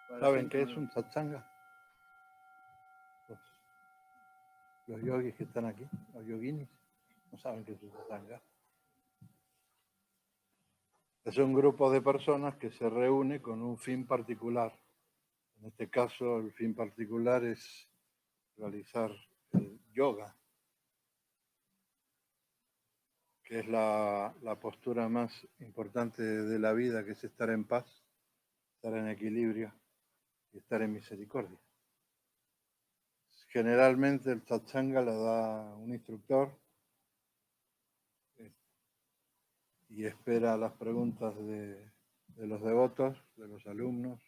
¿Saben qué es un satsanga? Los yogis que están aquí, los yoginis, no saben qué es un satsanga. Es un grupo de personas que se reúne con un fin particular. En este caso, el fin particular es realizar el yoga, que es la postura más importante de la vida, que es estar en paz, estar en equilibrio y estar en misericordia. Generalmente el satsanga lo da un instructor y espera las preguntas de los devotos, de los alumnos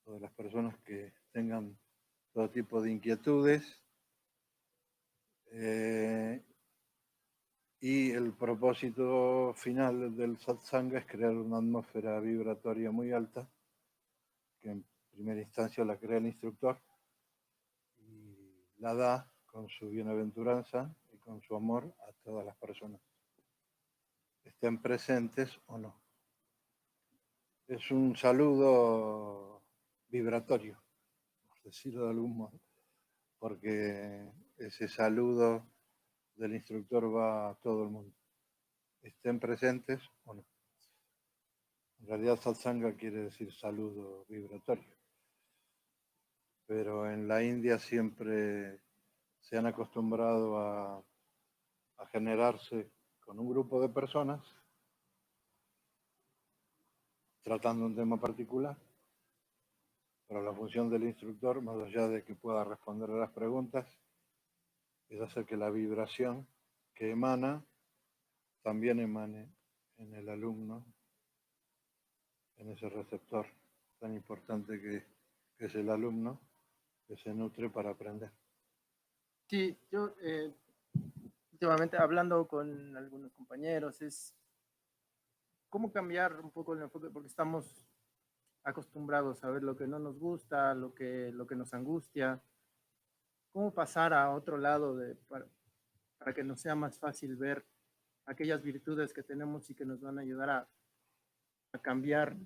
o de las personas que tengan todo tipo de inquietudes. Y el propósito final del satsanga es crear una atmósfera vibratoria muy alta, que en primera instancia la crea el instructor y la da con su bienaventuranza y con su amor a todas las personas, estén presentes o no. Es un saludo vibratorio, por decirlo de algún modo, porque ese saludo del instructor va a todo el mundo, estén presentes o no. En realidad satsanga quiere decir saludo vibratorio, pero en la India siempre se han acostumbrado a generarse con un grupo de personas tratando un tema particular, pero la función del instructor, más allá de que pueda responder a las preguntas, es hacer que la vibración que emana también emane en el alumno, en ese receptor tan importante que es el alumno, que se nutre para aprender. Sí, yo últimamente hablando con algunos compañeros es cómo cambiar un poco el enfoque, porque estamos acostumbrados a ver lo que no nos gusta, lo que nos angustia, cómo pasar a otro lado para que nos sea más fácil ver aquellas virtudes que tenemos y que nos van a ayudar a cambiar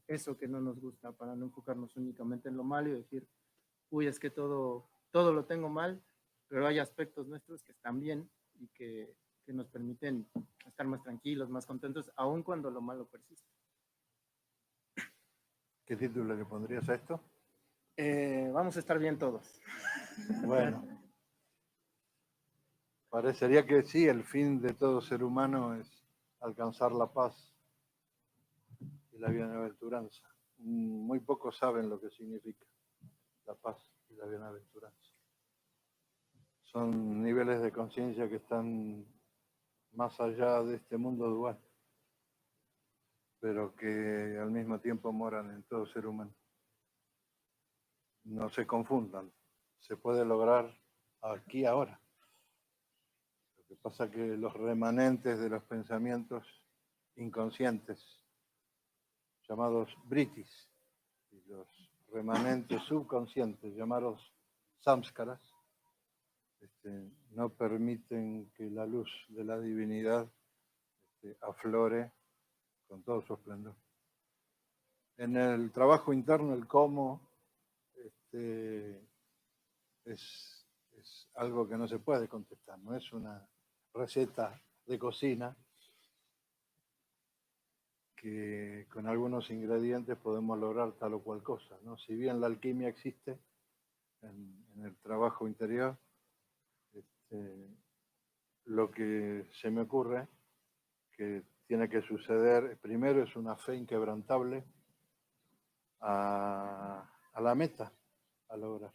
eso que no nos gusta, para no enfocarnos únicamente en lo malo y decir, uy, es que todo lo tengo mal, pero hay aspectos nuestros que están bien y que nos permiten estar más tranquilos, más contentos, aun cuando lo malo persiste. ¿Qué título le pondrías a esto? Vamos a estar bien todos. Bueno, parecería que sí, el fin de todo ser humano es alcanzar la paz y la bienaventuranza. Muy pocos saben lo que significa la paz y la bienaventuranza. Son niveles de conciencia que están más allá de este mundo dual, pero que al mismo tiempo moran en todo ser humano. No se confundan, se puede lograr aquí ahora. Lo que pasa es que los remanentes de los pensamientos inconscientes, llamados britis, y los remanentes subconscientes, llamados samskaras, no permiten que la luz de la divinidad aflore con todo su esplendor. En el trabajo interno, el cómo es algo que no se puede contestar, no es una receta de cocina que con algunos ingredientes podemos lograr tal o cual cosa, ¿no? Si bien la alquimia existe en el trabajo interior, lo que se me ocurre que tiene que suceder, primero es una fe inquebrantable a la meta, a lograr.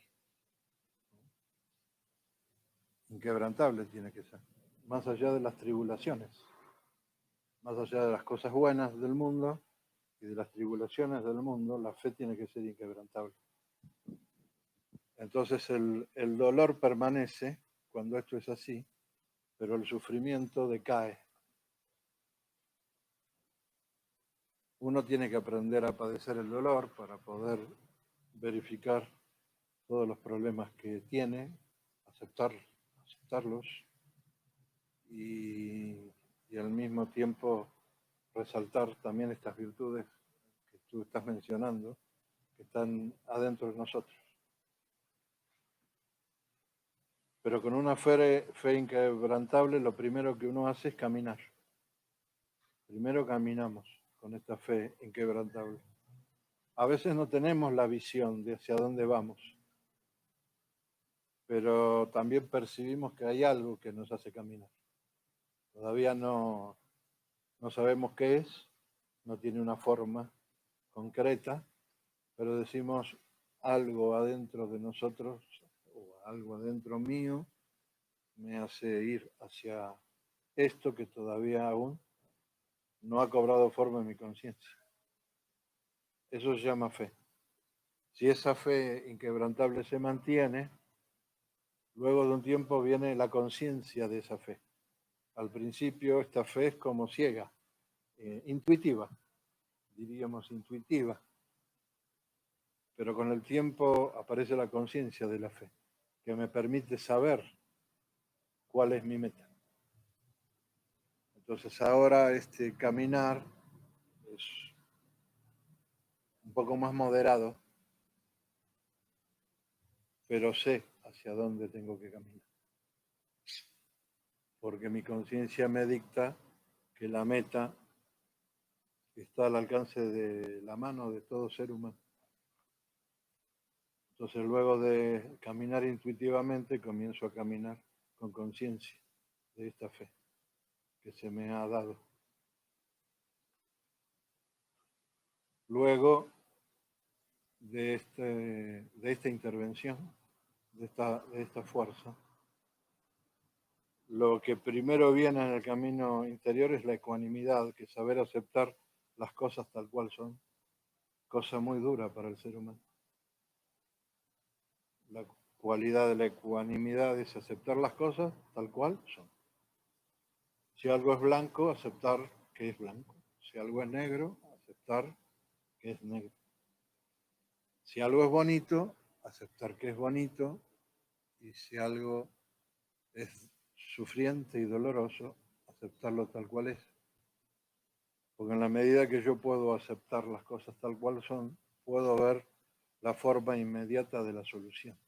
Inquebrantable tiene que ser, más allá de las tribulaciones, más allá de las cosas buenas del mundo y de las tribulaciones del mundo, la fe tiene que ser inquebrantable. Entonces el dolor permanece cuando esto es así, pero el sufrimiento decae. Uno tiene que aprender a padecer el dolor para poder verificar todos los problemas que tiene, aceptarlos y al mismo tiempo resaltar también estas virtudes que tú estás mencionando, que están adentro de nosotros. Pero con una fe inquebrantable, lo primero que uno hace es caminar. Primero caminamos con esta fe inquebrantable. A veces no tenemos la visión de hacia dónde vamos, pero también percibimos que hay algo que nos hace caminar. Todavía no sabemos qué es, no tiene una forma concreta, pero decimos algo adentro de nosotros o algo adentro mío me hace ir hacia esto que todavía aún no ha cobrado forma en mi conciencia. Eso se llama fe. Si esa fe inquebrantable se mantiene, luego de un tiempo viene la conciencia de esa fe. Al principio esta fe es como ciega, intuitiva, diríamos intuitiva, pero con el tiempo aparece la conciencia de la fe, que me permite saber cuál es mi meta. Entonces ahora este caminar es un poco más moderado, pero sé hacia dónde tengo que caminar. Porque mi conciencia me dicta que la meta está al alcance de la mano de todo ser humano. Entonces luego de caminar intuitivamente comienzo a caminar con conciencia de esta fe que se me ha dado. Luego de esta intervención, de esta fuerza, lo que primero viene en el camino interior es la ecuanimidad, que es saber aceptar las cosas tal cual son, cosa muy dura para el ser humano. La cualidad de la ecuanimidad es aceptar las cosas tal cual son. Si algo es blanco, aceptar que es blanco. Si algo es negro, aceptar que es negro. Si algo es bonito, aceptar que es bonito. Y si algo es sufriente y doloroso, aceptarlo tal cual es. Porque en la medida que yo puedo aceptar las cosas tal cual son, puedo ver la forma inmediata de la solución.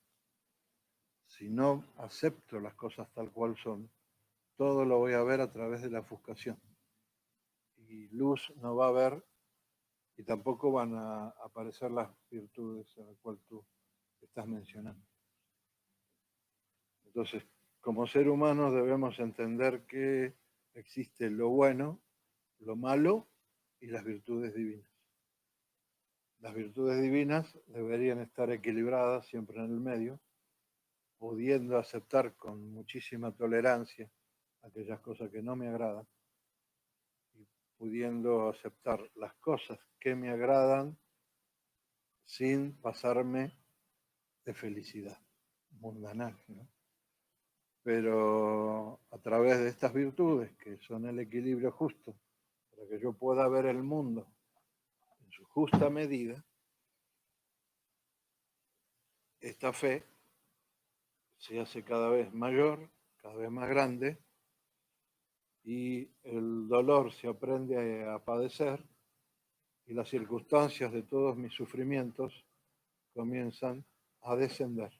Si no acepto las cosas tal cual son, todo lo voy a ver a través de la ofuscación. Y luz no va a haber y tampoco van a aparecer las virtudes a las cuales tú estás mencionando. Entonces, como ser humano debemos entender que existe lo bueno, lo malo y las virtudes divinas. Las virtudes divinas deberían estar equilibradas siempre en el medio, pudiendo aceptar con muchísima tolerancia aquellas cosas que no me agradan y pudiendo aceptar las cosas que me agradan sin pasarme de felicidad mundanal, ¿no? Pero a través de estas virtudes, que son el equilibrio justo, para que yo pueda ver el mundo en su justa medida, esta fe se hace cada vez mayor, cada vez más grande, y el dolor se aprende a padecer, y las circunstancias de todos mis sufrimientos comienzan a descender.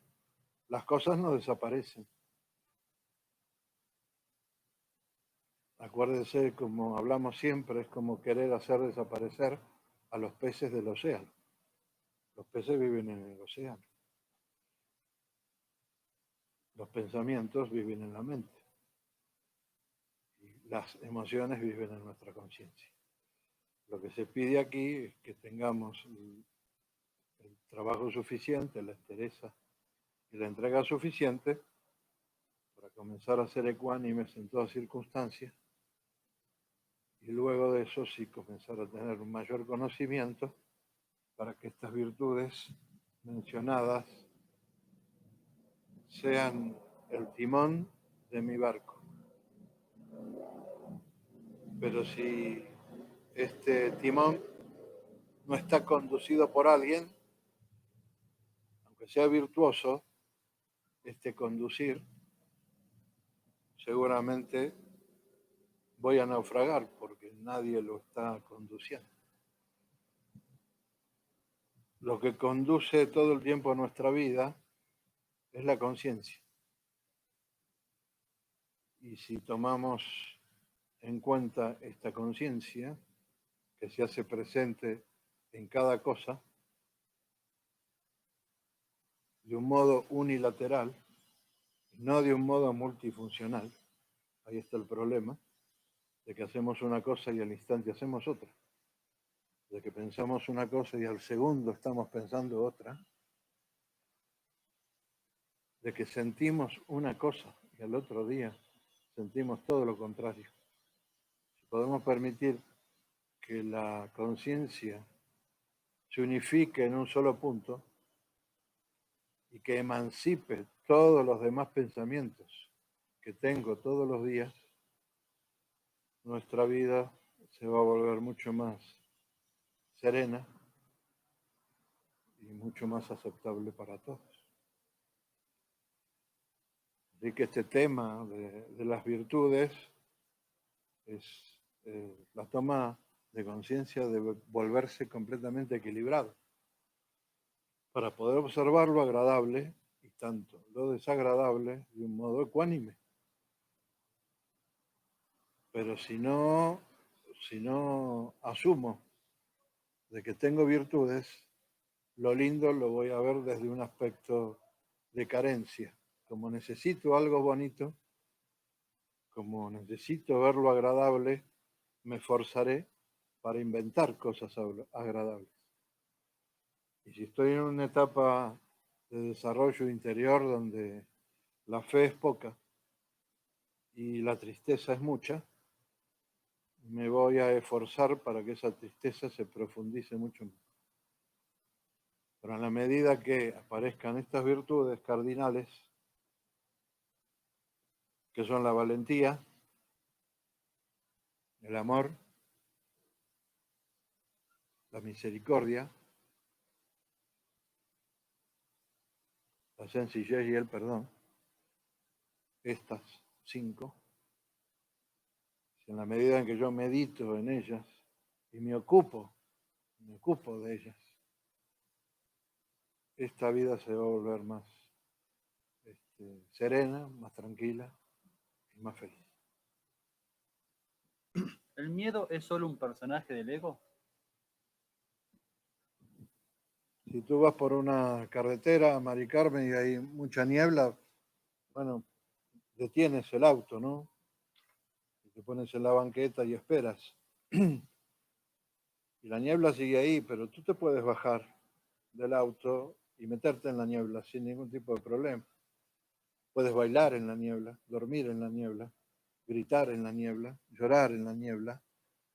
Las cosas no desaparecen. Acuérdense, como hablamos siempre, es como querer hacer desaparecer a los peces del océano. Los peces viven en el océano. Los pensamientos viven en la mente. Y las emociones viven en nuestra conciencia. Lo que se pide aquí es que tengamos el trabajo suficiente, la entereza y la entrega suficiente para comenzar a ser ecuánimes en todas circunstancias y luego de eso sí comenzar a tener un mayor conocimiento para que estas virtudes mencionadas sean el timón de mi barco. Pero si este timón no está conducido por alguien, aunque sea virtuoso, este conducir, seguramente voy a naufragar porque nadie lo está conduciendo. lo que conduce todo el tiempo a nuestra vida es la conciencia. Y si tomamos en cuenta esta conciencia que se hace presente en cada cosa de un modo unilateral, no de un modo multifuncional, ahí está el problema, de que hacemos una cosa y al instante hacemos otra, de que pensamos una cosa y al segundo estamos pensando otra, de que sentimos una cosa y al otro día sentimos todo lo contrario. Si podemos permitir que la conciencia se unifique en un solo punto y que emancipe todos los demás pensamientos que tengo todos los días, nuestra vida se va a volver mucho más serena y mucho más aceptable para todos. Así que este tema de las virtudes es la toma de conciencia de volverse completamente equilibrado para poder observar lo agradable y tanto lo desagradable de un modo ecuánime. Pero si no asumo de que tengo virtudes, lo lindo lo voy a ver desde un aspecto de carencia. Como necesito algo bonito, como necesito ver lo agradable, me forzaré para inventar cosas agradables. Y si estoy en una etapa de desarrollo interior donde la fe es poca y la tristeza es mucha, me voy a esforzar para que esa tristeza se profundice mucho más. Pero en la medida que aparezcan estas virtudes cardinales, que son la valentía, el amor, la misericordia, la sencillez y el perdón, estas 5, en la medida en que yo medito en ellas y me ocupo de ellas, esta vida se va a volver más serena, más tranquila y más feliz. ¿El miedo es solo un personaje del ego? Si tú vas por una carretera, Mari Carmen, y hay mucha niebla, bueno, detienes el auto, ¿no? Y te pones en la banqueta y esperas. Y la niebla sigue ahí, pero tú te puedes bajar del auto y meterte en la niebla sin ningún tipo de problema. Puedes bailar en la niebla, dormir en la niebla, gritar en la niebla, llorar en la niebla,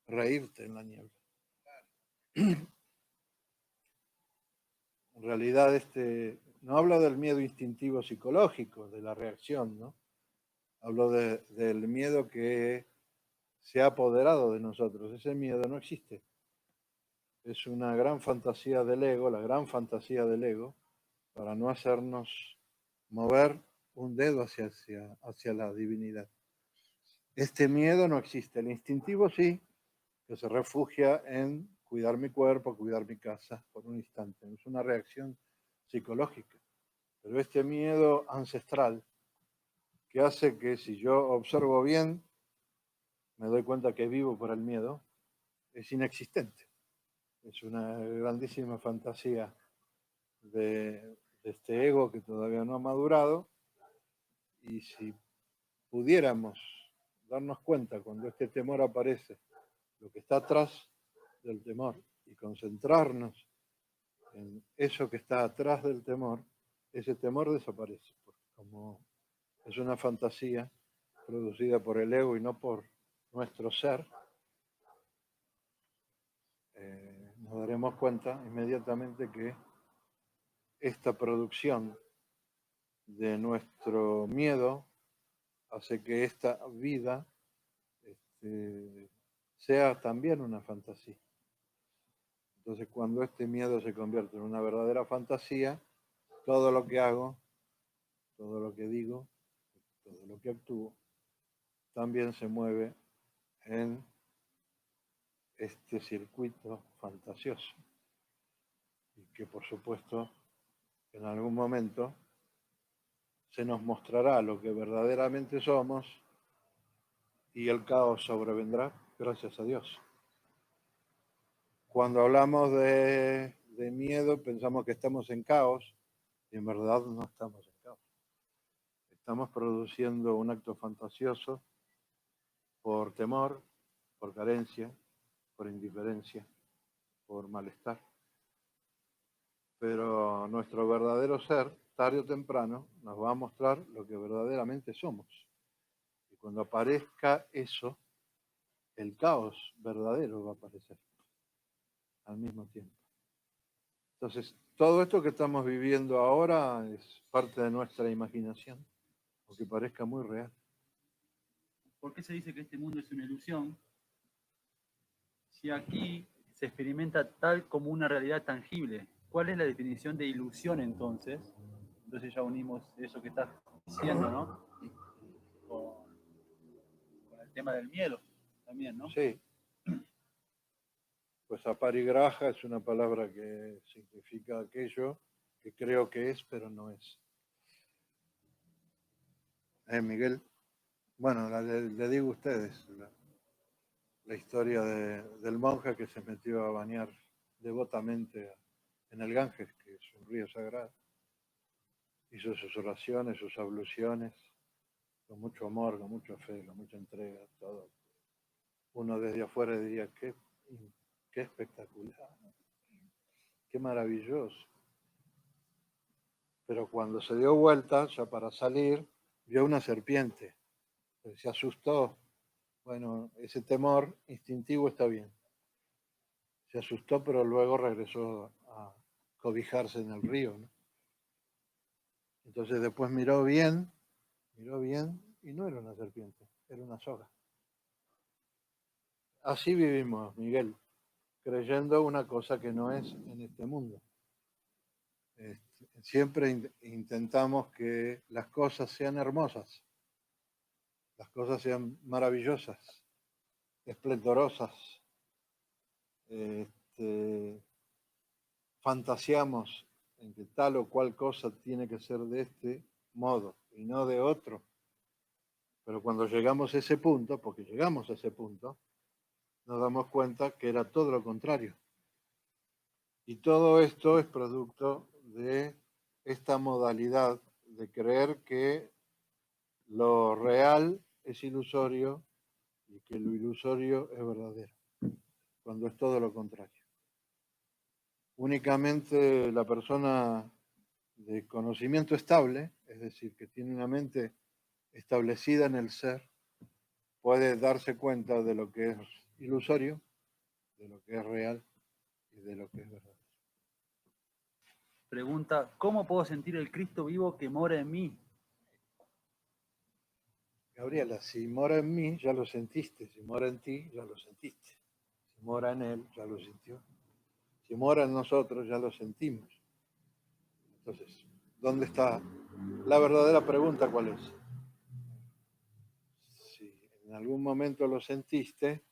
reírte en la niebla. En realidad, no hablo del miedo instintivo psicológico, de la reacción, ¿no? Hablo del miedo que se ha apoderado de nosotros. Ese miedo no existe. Es una gran fantasía del ego, la gran fantasía del ego, para no hacernos mover un dedo hacia la divinidad. Este miedo no existe. El instintivo sí, que se refugia en cuidar mi cuerpo, cuidar mi casa por un instante. Es una reacción psicológica. Pero este miedo ancestral, que hace que si yo observo bien, me doy cuenta que vivo por el miedo, es inexistente. Es una grandísima fantasía de este ego que todavía no ha madurado. Y si pudiéramos darnos cuenta cuando este temor aparece, lo que está atrás del temor, y concentrarnos en eso que está atrás del temor, ese temor desaparece. Porque como es una fantasía producida por el ego y no por nuestro ser, nos daremos cuenta inmediatamente que esta producción de nuestro miedo hace que esta vida sea también una fantasía. Entonces, cuando este miedo se convierte en una verdadera fantasía, todo lo que hago, todo lo que digo, todo lo que actúo, también se mueve en este circuito fantasioso. y que por supuesto en algún momento se nos mostrará lo que verdaderamente somos y el caos sobrevendrá, gracias a Dios. Cuando hablamos de miedo pensamos que estamos en caos y en verdad no estamos en caos. Estamos produciendo un acto fantasioso por temor, por carencia, por indiferencia, por malestar. Pero nuestro verdadero ser, tarde o temprano, nos va a mostrar lo que verdaderamente somos. Y cuando aparezca eso, el caos verdadero va a aparecer al mismo tiempo. Entonces, todo esto que estamos viviendo ahora es parte de nuestra imaginación, aunque parezca muy real. ¿Por qué se dice que este mundo es una ilusión? Si aquí se experimenta tal como una realidad tangible, ¿cuál es la definición de ilusión entonces? Entonces ya unimos eso que estás diciendo, ¿no? Con el tema del miedo también, ¿no? Sí. Pues aparigraja es una palabra que significa aquello que creo que es, pero no es. Miguel, bueno, le digo a ustedes la historia del monje que se metió a bañar devotamente en el Ganges, que es un río sagrado. Hizo sus oraciones, sus abluciones, con mucho amor, con mucha fe, con mucha entrega, todo. Uno desde afuera diría, qué espectacular, qué maravilloso. Pero cuando se dio vuelta, ya para salir, vio una serpiente. Se asustó. Bueno, ese temor instintivo está bien. Se asustó, pero luego regresó a cobijarse en el río, ¿no? Entonces después miró bien, y no era una serpiente, era una soga. Así vivimos, Miguel, creyendo una cosa que no es en este mundo. Siempre intentamos que las cosas sean hermosas, las cosas sean maravillosas, esplendorosas. Fantaseamos en que tal o cual cosa tiene que ser de este modo y no de otro. Pero cuando llegamos a ese punto, porque llegamos a ese punto, nos damos cuenta que era todo lo contrario. Y todo esto es producto de esta modalidad de creer que lo real es ilusorio y que lo ilusorio es verdadero, cuando es todo lo contrario. Únicamente la persona de conocimiento estable, es decir, que tiene una mente establecida en el ser, puede darse cuenta de lo que es ilusorio, de lo que es real y de lo que es verdadero. Pregunta, ¿cómo puedo sentir el Cristo vivo que mora en mí? Gabriela, si mora en mí, ya lo sentiste. Si mora en ti, ya lo sentiste. Si mora en él, ya lo sintió. Si mora en nosotros, ya lo sentimos. Entonces, ¿dónde está la verdadera pregunta? ¿Cuál es? Si en algún momento lo sentiste,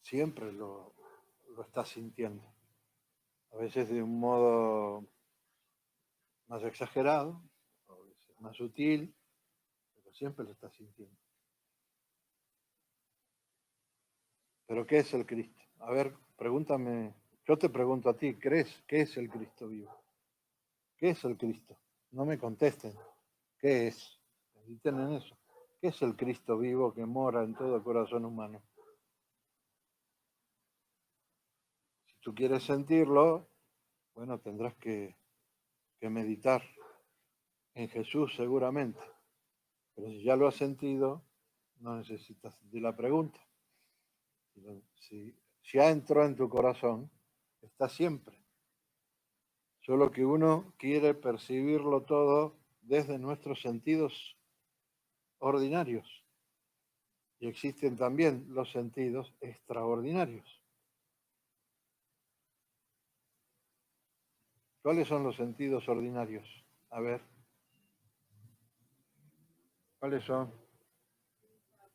siempre lo estás sintiendo. A veces de un modo más exagerado, a veces más sutil, pero siempre lo estás sintiendo. ¿Pero qué es el Cristo? A ver, pregúntame, yo te pregunto a ti, ¿crees qué es el Cristo vivo? ¿Qué es el Cristo? No me contesten. ¿Qué es? Mediten en eso. ¿Qué es el Cristo vivo que mora en todo corazón humano? Si tú quieres sentirlo, bueno, tendrás que meditar en Jesús seguramente. Pero si ya lo has sentido, no necesitas de la pregunta. Si ya entró en tu corazón, está siempre. Solo que uno quiere percibirlo todo desde nuestros sentidos ordinarios. Y existen también los sentidos extraordinarios. ¿Cuáles son los sentidos ordinarios? A ver. ¿Cuáles son?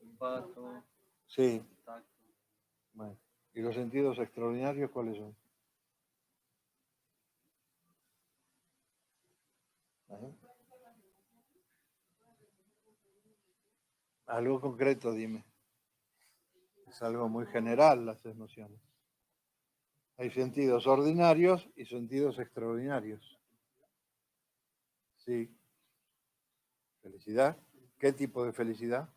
Olfato, Sí. tacto. Bueno. ¿Y los sentidos extraordinarios cuáles son? ¿Eh? Algo concreto, dime. Es algo muy general las emociones. Hay sentidos ordinarios y sentidos extraordinarios. Sí. Felicidad. ¿Qué tipo de felicidad?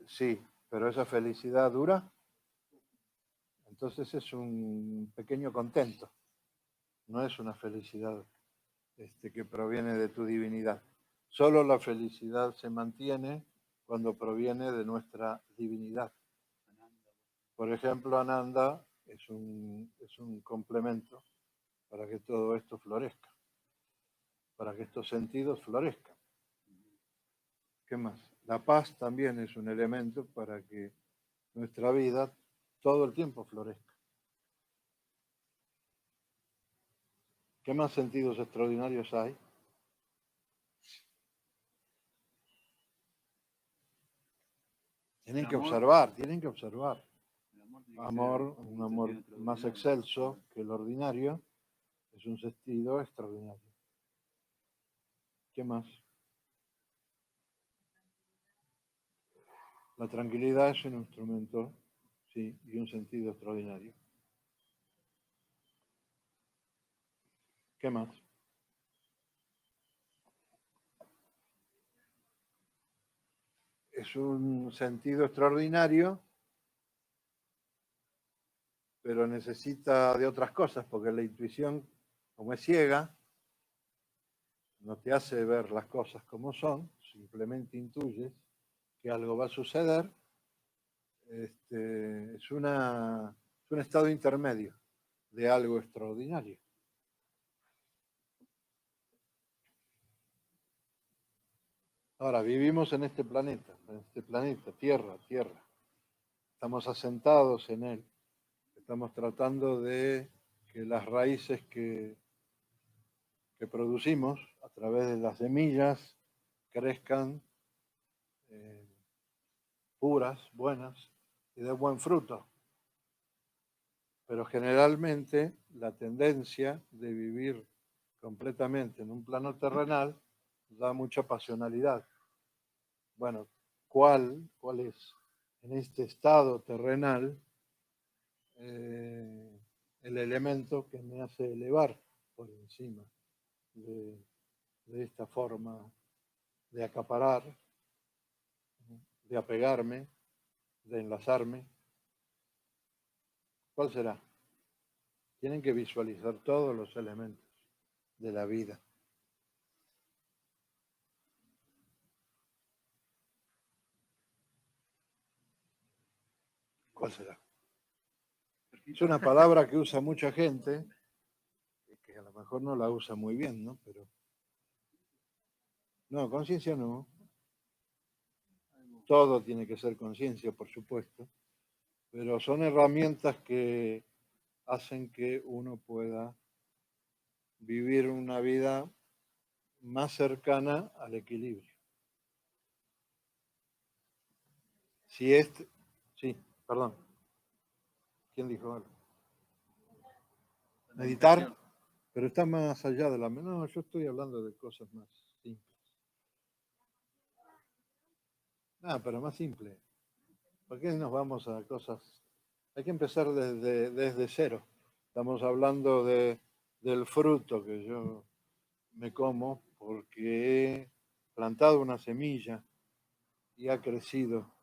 Sí, pero esa felicidad dura. Entonces es un pequeño contento. No es una felicidad que proviene de tu divinidad. Solo la felicidad se mantiene cuando proviene de nuestra divinidad. Por ejemplo, Ananda es un complemento para que todo esto florezca, para que estos sentidos florezcan. ¿Qué más? La paz también es un elemento para que nuestra vida todo el tiempo florezca. ¿Qué más sentidos extraordinarios hay? Tienen que observar. Amor, un amor más excelso que el ordinario, es un sentido extraordinario. ¿Qué más? La tranquilidad es un instrumento, sí, y un sentido extraordinario. ¿Qué más? Es un sentido extraordinario, pero necesita de otras cosas, porque la intuición, como es ciega, no te hace ver las cosas como son, simplemente intuyes que algo va a suceder. Es un estado intermedio de algo extraordinario. Ahora, vivimos en este planeta, Tierra. Estamos asentados en él. Estamos tratando de que las raíces que producimos a través de las semillas crezcan puras, buenas y de buen fruto. Pero generalmente la tendencia de vivir completamente en un plano terrenal da mucha pasionalidad. Bueno, ¿cuál es en este estado terrenal el elemento que me hace elevar por encima de esta forma de acaparar, de apegarme, de enlazarme? ¿Cuál será? Tienen que visualizar todos los elementos de la vida. ¿Cuál será? Es una palabra que usa mucha gente, que a lo mejor no la usa muy bien, ¿no? Pero no, conciencia no. Todo tiene que ser conciencia, por supuesto, pero son herramientas que hacen que uno pueda vivir una vida más cercana al equilibrio. Sí, perdón. ¿Quién dijo algo? Meditar, pero está más allá de la... No, yo estoy hablando de cosas más simples. Pero más simple. ¿Por qué nos vamos a cosas? Hay que empezar desde cero. Estamos hablando del fruto que yo me como porque he plantado una semilla y ha crecido.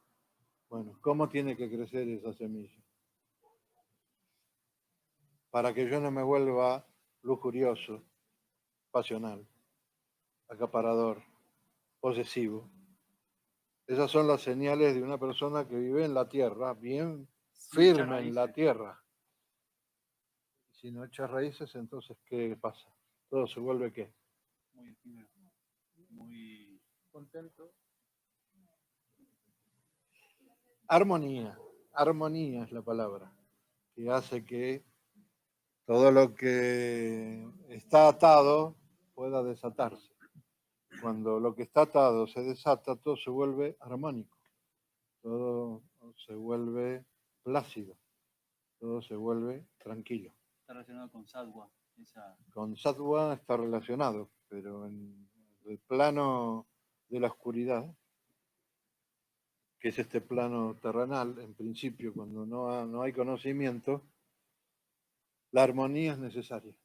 Bueno, ¿cómo tiene que crecer esa semilla? Para que yo no me vuelva lujurioso, pasional, acaparador, posesivo. Esas son las señales de una persona que vive en la tierra, bien firme en la tierra. Si no echa raíces, entonces, ¿qué pasa? Todo se vuelve ¿qué? Muy efímero, muy contento. Armonía es la palabra, que hace que todo lo que está atado pueda desatarse. cuando lo que está atado se desata, todo se vuelve armónico, todo se vuelve plácido, todo se vuelve tranquilo. Está relacionado con sattva. Con sattva está relacionado, pero en el plano de la oscuridad, que es este plano terrenal, en principio, cuando no hay conocimiento, la armonía es necesaria.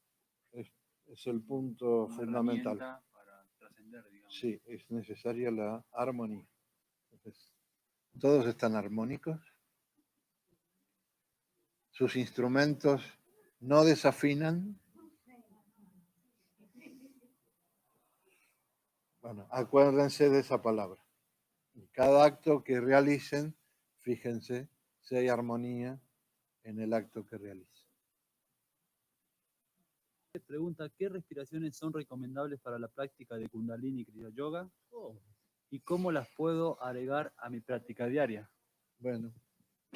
Es el punto Una fundamental. herramienta para trascender, digamos. Sí, es necesaria la armonía. Entonces, todos están armónicos. Sus instrumentos no desafinan. Bueno, acuérdense de esa palabra. En cada acto que realicen, fíjense si hay armonía en el acto que realicen. Pregunta, ¿qué respiraciones son recomendables para la práctica de Kundalini Kriya Yoga? ¿Y cómo las puedo agregar a mi práctica diaria? Bueno,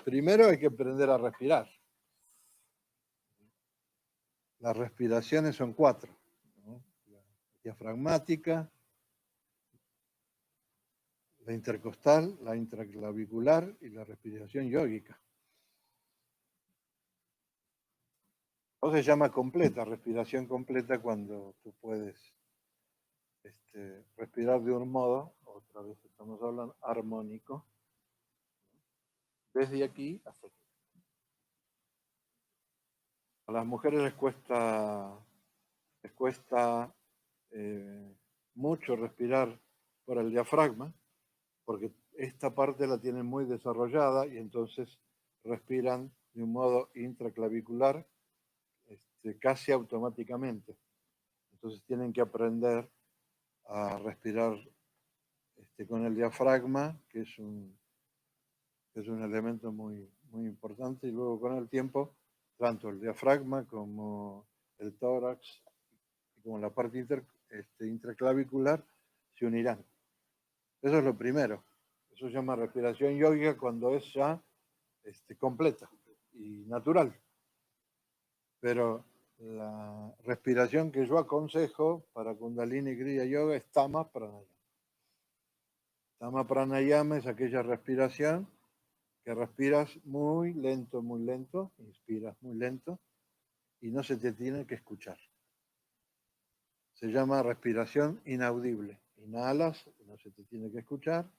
primero hay que aprender a respirar. Las respiraciones son 4, ¿no? La diafragmática, la intercostal, la intraclavicular y la respiración yógica. O se llama completa, respiración completa, cuando tú puedes respirar de un modo, otra vez estamos hablando, armónico, desde aquí hasta aquí. A las mujeres les cuesta mucho respirar por el diafragma, porque esta parte la tienen muy desarrollada y entonces respiran de un modo intraclavicular casi automáticamente. Entonces tienen que aprender a respirar con el diafragma, que es un elemento muy, muy importante, y luego con el tiempo, tanto el diafragma como el tórax y como la parte intraclavicular se unirán. Eso es lo primero. Eso se llama respiración yógica cuando es ya completa y natural. Pero la respiración que yo aconsejo para Kundalini Kriya Yoga es Tama Pranayama. Tama Pranayama es aquella respiración que respiras muy lento, inspiras muy lento y no se te tiene que escuchar. Se llama respiración inaudible. Inhalas, no se te tiene que escuchar,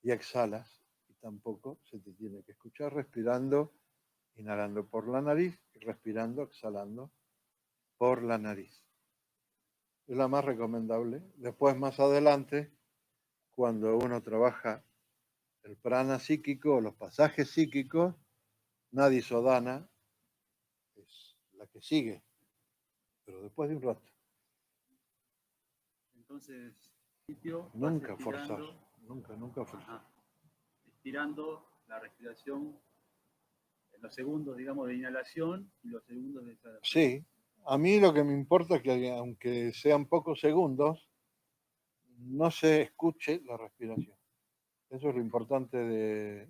y exhalas, y tampoco se te tiene que escuchar, respirando, inhalando por la nariz y respirando, exhalando por la nariz. Es la más recomendable. Después, más adelante, cuando uno trabaja el prana psíquico, los pasajes psíquicos, Nadi Sodhana es la que sigue, pero después de un rato. Entonces, sitio, Nunca forzar, nunca forzar. Estirando la respiración en los segundos, digamos, de inhalación y los segundos de exhalación. Sí, a mí lo que me importa es que, aunque sean pocos segundos, no se escuche la respiración. Eso es lo importante de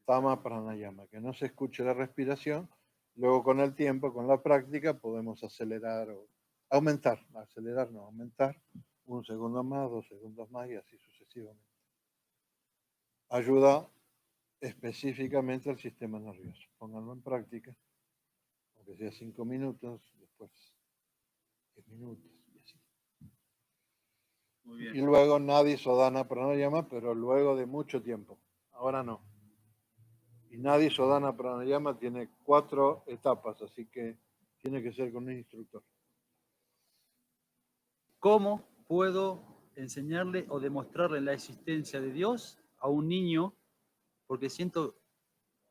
Tama Pranayama, que no se escuche la respiración. Luego, con el tiempo, con la práctica, podemos acelerar o aumentar. Acelerar no, aumentar 1 segundo más, 2 segundos más y así sucesivamente. Ayuda específicamente al sistema nervioso. Pónganlo en práctica, aunque sea 5 minutos, después 10 minutos y así. Muy bien. Y luego Nadi Sodhana Pranayama, pero luego de mucho tiempo. Ahora no. Y Nadi Sodhana Pranayama tiene 4 etapas, así que tiene que ser con un instructor. ¿Cómo puedo enseñarle o demostrarle la existencia de Dios a un niño? Porque siento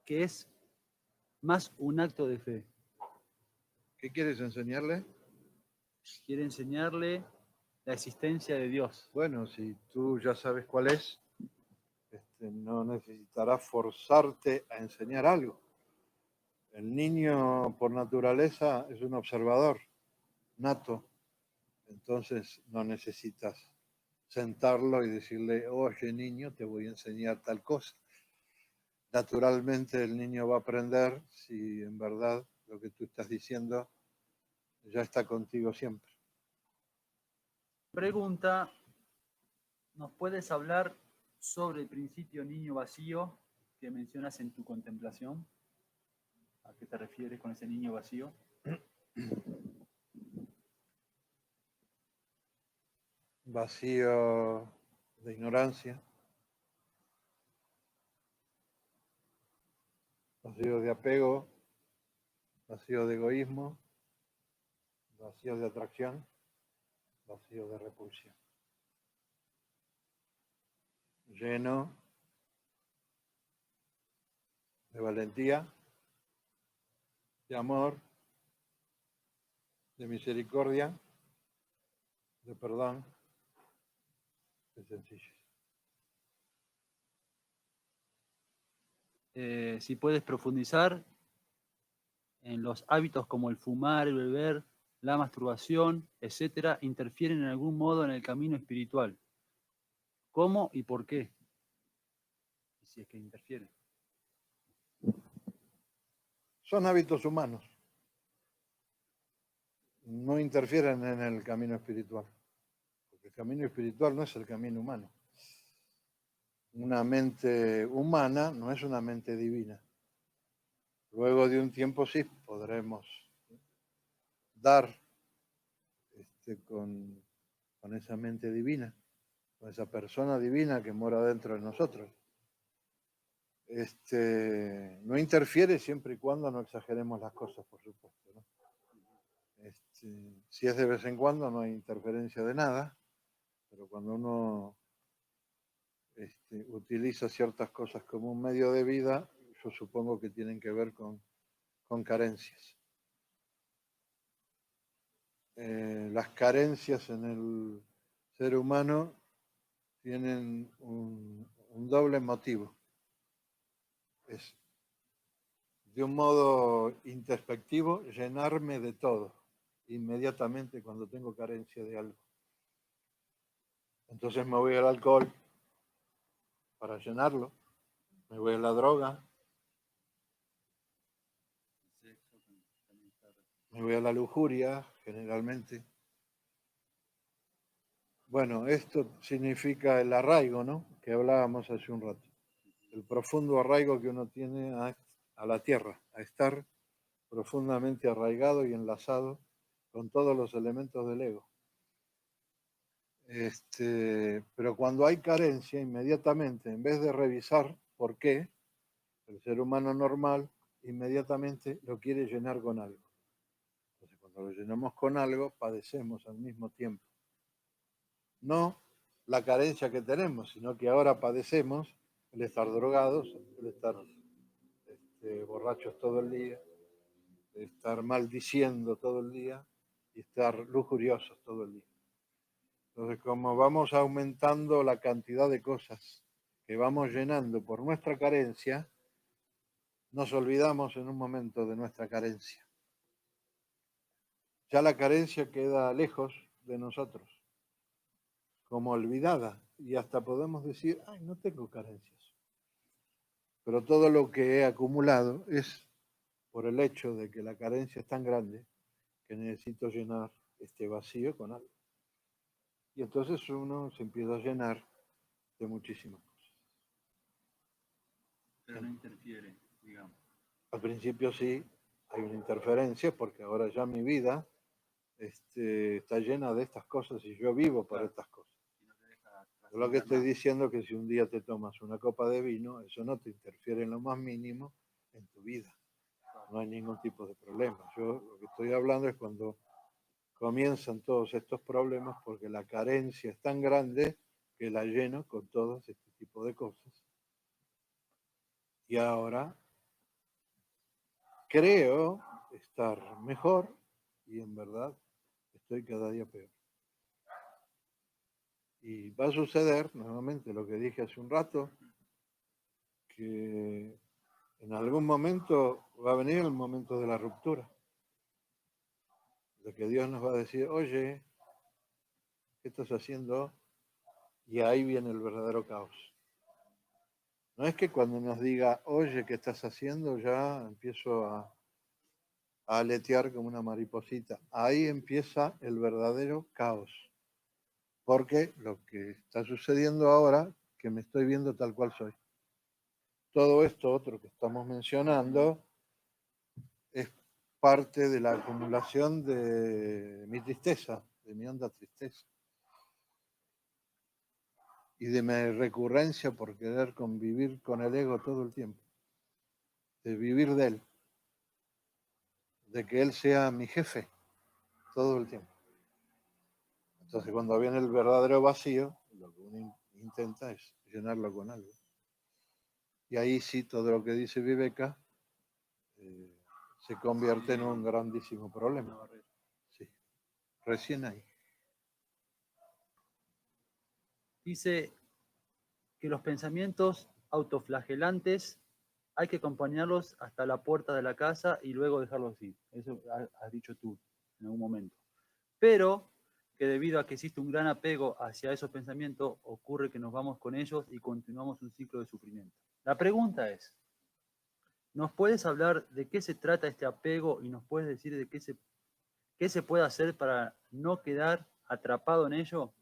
que es más un acto de fe. ¿Qué quieres enseñarle? Quiere enseñarle la existencia de Dios. Bueno, si tú ya sabes cuál es, no necesitarás forzarte a enseñar algo. El niño por naturaleza es un observador nato, entonces no necesitas sentarlo y decirle, oye niño, te voy a enseñar tal cosa. Naturalmente el niño va a aprender si en verdad lo que tú estás diciendo ya está contigo siempre. Pregunta, ¿nos puedes hablar sobre el principio niño vacío que mencionas en tu contemplación? ¿A qué te refieres con ese niño vacío? Vacío de ignorancia, vacío de apego, vacío de egoísmo, vacío de atracción, vacío de repulsión. Lleno de valentía, de amor, de misericordia, de perdón, de sencillez. Si puedes profundizar en los hábitos como el fumar, el beber, la masturbación, etcétera, interfieren en algún modo en el camino espiritual. ¿Cómo y por qué? Si es que interfieren. Son hábitos humanos. No interfieren en el camino espiritual. Porque el camino espiritual no es el camino humano. Una mente humana no es una mente divina. Luego de un tiempo sí podremos dar con esa mente divina, con esa persona divina que mora dentro de nosotros. No interfiere siempre y cuando no exageremos las cosas, por supuesto, ¿no? Si es de vez en cuando no hay interferencia de nada, pero cuando uno utiliza ciertas cosas como un medio de vida, yo supongo que tienen que ver con carencias. Las carencias en el ser humano tienen un doble motivo. Es, de un modo introspectivo, llenarme de todo inmediatamente cuando tengo carencia de algo. Entonces me voy al alcohol para llenarlo, me voy a la droga, me voy a la lujuria, generalmente. Bueno, esto significa el arraigo, ¿no? Que hablábamos hace un rato. El profundo arraigo que uno tiene a la tierra, a estar profundamente arraigado y enlazado con todos los elementos del ego. Pero cuando hay carencia, inmediatamente, en vez de revisar por qué, el ser humano normal inmediatamente lo quiere llenar con algo. Entonces, cuando lo llenamos con algo, padecemos al mismo tiempo. No la carencia que tenemos, sino que ahora padecemos el estar drogados, el estar borrachos todo el día, el estar maldiciendo todo el día y estar lujuriosos todo el día. Entonces, como vamos aumentando la cantidad de cosas que vamos llenando por nuestra carencia, nos olvidamos en un momento de nuestra carencia. Ya la carencia queda lejos de nosotros, como olvidada, y hasta podemos decir, ay, no tengo carencias. Pero todo lo que he acumulado es por el hecho de que la carencia es tan grande que necesito llenar este vacío con algo. Y entonces uno se empieza a llenar de muchísimas cosas. Pero no interfiere, digamos. Al principio sí hay una interferencia porque ahora ya mi vida está llena de estas cosas y yo vivo por estas cosas. Lo que estoy diciendo es que si un día te tomas una copa de vino, eso no te interfiere en lo más mínimo en tu vida. No hay ningún tipo de problema. Yo lo que estoy hablando es cuando comienzan todos estos problemas porque la carencia es tan grande que la lleno con todos este tipo de cosas. Y ahora creo estar mejor y en verdad estoy cada día peor. Y va a suceder nuevamente lo que dije hace un rato, que en algún momento va a venir el momento de la ruptura, de que Dios nos va a decir, oye, ¿qué estás haciendo? Y ahí viene el verdadero caos. No es que cuando nos diga, oye, ¿qué estás haciendo? Ya empiezo a aletear como una mariposita. Ahí empieza el verdadero caos. porque lo que está sucediendo ahora, que me estoy viendo tal cual soy. Todo esto otro que estamos mencionando es parte de la acumulación de mi tristeza, de mi honda tristeza. Y de mi recurrencia por querer convivir con el ego todo el tiempo. De vivir de él. De que él sea mi jefe todo el tiempo. Entonces cuando viene el verdadero vacío, lo que uno intenta es llenarlo con algo. Y ahí sí todo lo que dice Viveka se convierte en un grandísimo problema. Sí, recién ahí. Dice que los pensamientos autoflagelantes hay que acompañarlos hasta la puerta de la casa y luego dejarlos ir. Eso has dicho tú en algún momento. Pero que debido a que existe un gran apego hacia esos pensamientos, ocurre que nos vamos con ellos y continuamos un ciclo de sufrimiento. La pregunta es, ¿nos puedes hablar de qué se trata este apego y nos puedes decir de qué se puede hacer para no quedar atrapado en ello?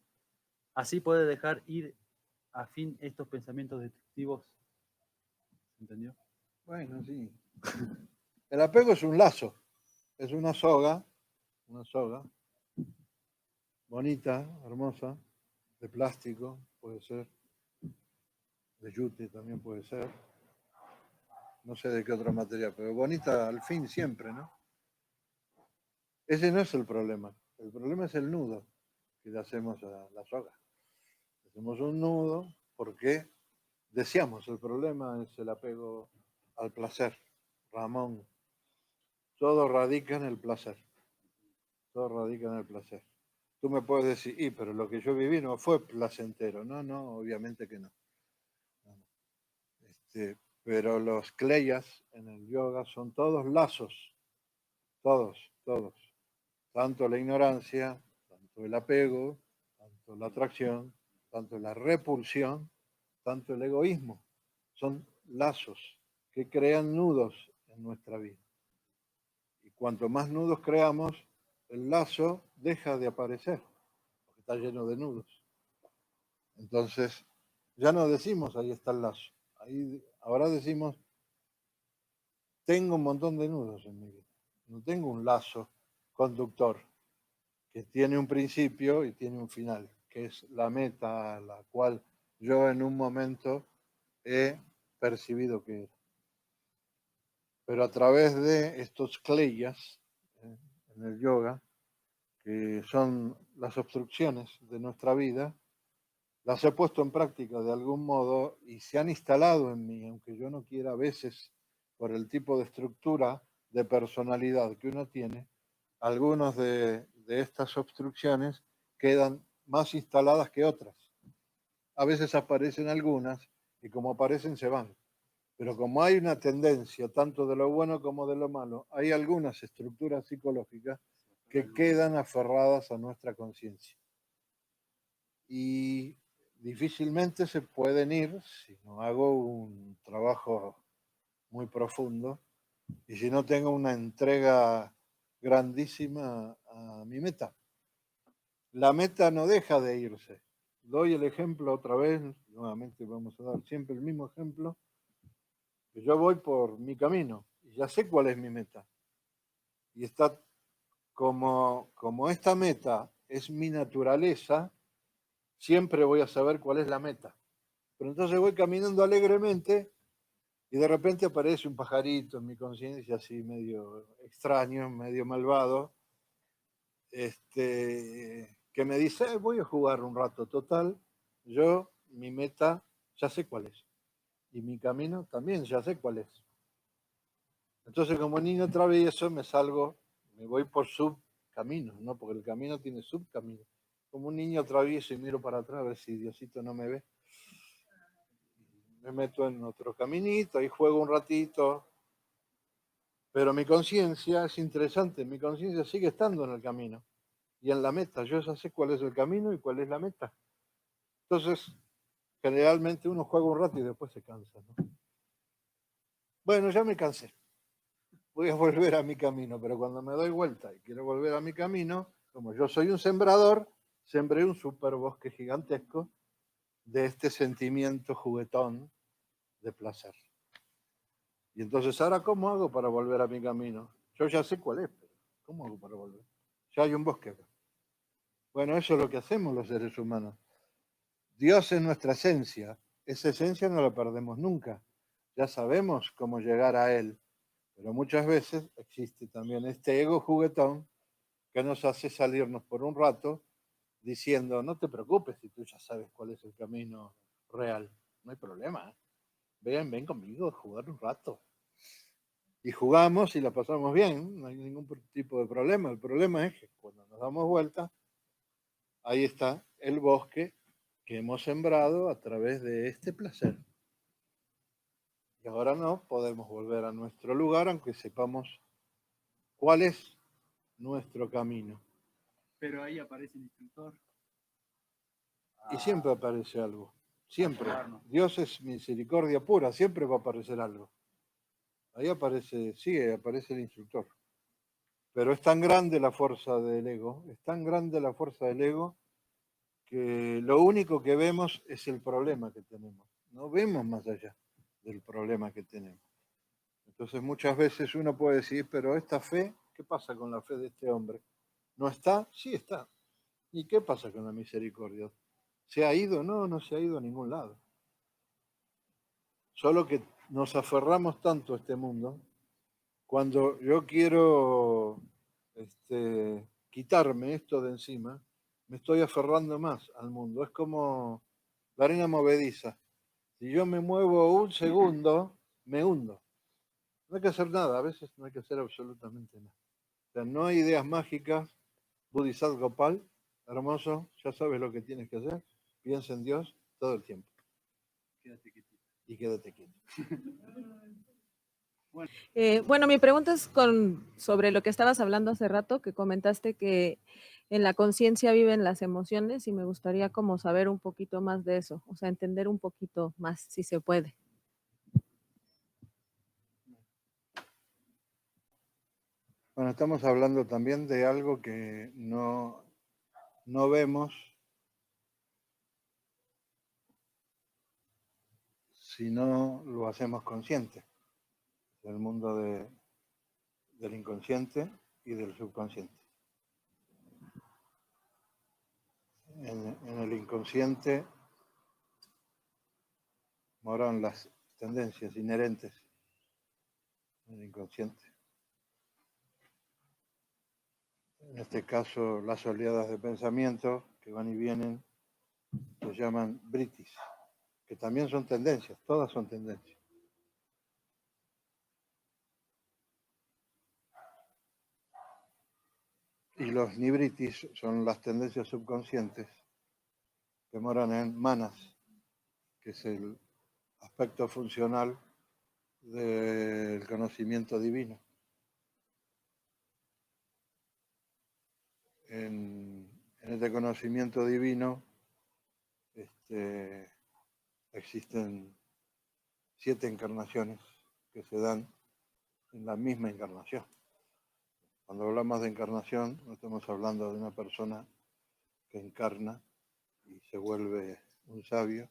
Así poder dejar ir a fin estos pensamientos destructivos. ¿Entendió? Bueno, sí. El apego es un lazo, es una soga bonita, hermosa, de plástico, puede ser, de yute también puede ser, no sé de qué otra materia, pero bonita al fin siempre, ¿no? Ese no es el problema es el nudo que le hacemos a la soga. Hacemos un nudo porque deseamos, el problema es el apego al placer. Ramón, todo radica en el placer. Todo radica en el placer. Tú me puedes decir, pero lo que yo viví no fue placentero. No, obviamente que no. Pero los kleyas en el yoga son todos lazos. Todos. Tanto la ignorancia, tanto el apego, tanto la atracción, tanto la repulsión, tanto el egoísmo. Son lazos que crean nudos en nuestra vida. Y cuanto más nudos creamos, el lazo deja de aparecer, porque está lleno de nudos. Entonces, ya no decimos ahí está el lazo. Ahora decimos, tengo un montón de nudos en mi vida. No tengo un lazo conductor que tiene un principio y tiene un final, que es la meta a la cual yo en un momento he percibido que era. Pero a través de estos kleyas en el yoga, que son las obstrucciones de nuestra vida, las he puesto en práctica de algún modo y se han instalado en mí, aunque yo no quiera a veces, por el tipo de estructura de personalidad que uno tiene, algunas de estas obstrucciones quedan más instaladas que otras. A veces aparecen algunas y como aparecen se van. Pero como hay una tendencia, tanto de lo bueno como de lo malo, hay algunas estructuras psicológicas que quedan aferradas a nuestra conciencia. Y difícilmente se pueden ir si no hago un trabajo muy profundo y si no tengo una entrega grandísima a mi meta. La meta no deja de irse. Doy el ejemplo otra vez, nuevamente vamos a dar siempre el mismo ejemplo, que yo voy por mi camino y ya sé cuál es mi meta. Y está como esta meta es mi naturaleza, siempre voy a saber cuál es la meta. Pero entonces voy caminando alegremente y de repente aparece un pajarito en mi conciencia así medio extraño, medio malvado, que me dice, voy a jugar un rato. Total, mi meta, ya sé cuál es. Y mi camino también ya sé cuál es. Entonces, como niño travieso, me voy por subcaminos, ¿no? Porque el camino tiene subcaminos. Como un niño travieso y miro para atrás a ver si Diosito no me ve. Me meto en otro caminito y juego un ratito. Pero mi conciencia es interesante, mi conciencia sigue estando en el camino y en la meta. Yo ya sé cuál es el camino y cuál es la meta. Entonces, generalmente uno juega un rato y después se cansa, ¿no? Bueno, ya me cansé. Voy a volver a mi camino, pero cuando me doy vuelta y quiero volver a mi camino, como yo soy un sembrador, sembré un superbosque gigantesco de este sentimiento juguetón de placer. Y entonces, ahora, ¿cómo hago para volver a mi camino? Yo ya sé cuál es, pero ¿cómo hago para volver? Ya hay un bosque acá. Bueno, eso es lo que hacemos los seres humanos. Dios es nuestra esencia. Esa esencia no la perdemos nunca. Ya sabemos cómo llegar a Él. Pero muchas veces existe también este ego juguetón que nos hace salirnos por un rato diciendo, no te preocupes si tú ya sabes cuál es el camino real. No hay problema. Ven conmigo a jugar un rato. Y jugamos y la pasamos bien, no hay ningún tipo de problema. El problema es que cuando nos damos vuelta, ahí está el bosque que hemos sembrado a través de este placer. Y ahora no podemos volver a nuestro lugar, aunque sepamos cuál es nuestro camino. Pero ahí aparece el instructor. Y siempre aparece algo, siempre. ayudarnos. Dios es misericordia pura, siempre va a aparecer algo. Ahí aparece, sí, aparece el instructor. Pero es tan grande la fuerza del ego, es tan grande la fuerza del ego, que lo único que vemos es el problema que tenemos. No vemos más allá del problema que tenemos. Entonces muchas veces uno puede decir, pero esta fe, ¿qué pasa con la fe de este hombre? ¿No está? Sí está. ¿Y qué pasa con la misericordia? ¿Se ha ido? No, no se ha ido a ningún lado. Solo que nos aferramos tanto a este mundo. Cuando yo quiero quitarme esto de encima, me estoy aferrando más al mundo. Es como la arena movediza. Si yo me muevo un segundo, me hundo. No hay que hacer nada, a veces no hay que hacer absolutamente nada. O sea, no hay ideas mágicas. Bodhisattva Gopal, hermoso, ya sabes lo que tienes que hacer. Piensa en Dios todo el tiempo. Quédate quietito. Y quédate quieto. Bueno, mi pregunta es sobre lo que estabas hablando hace rato, que comentaste que en la conciencia viven las emociones y me gustaría como saber un poquito más de eso, o sea, entender un poquito más, si se puede. Bueno, estamos hablando también de algo que no vemos si no lo hacemos consciente. El mundo del inconsciente y del subconsciente. En el inconsciente moran las tendencias inherentes en el inconsciente. En este caso, las oleadas de pensamiento que van y vienen se llaman britis, que también son tendencias, todas son tendencias. Y los nibritis son las tendencias subconscientes que moran en manas, que es el aspecto funcional del conocimiento divino. En este conocimiento divino existen 7 encarnaciones que se dan en la misma encarnación. Cuando hablamos de encarnación, no estamos hablando de una persona que encarna y se vuelve un sabio,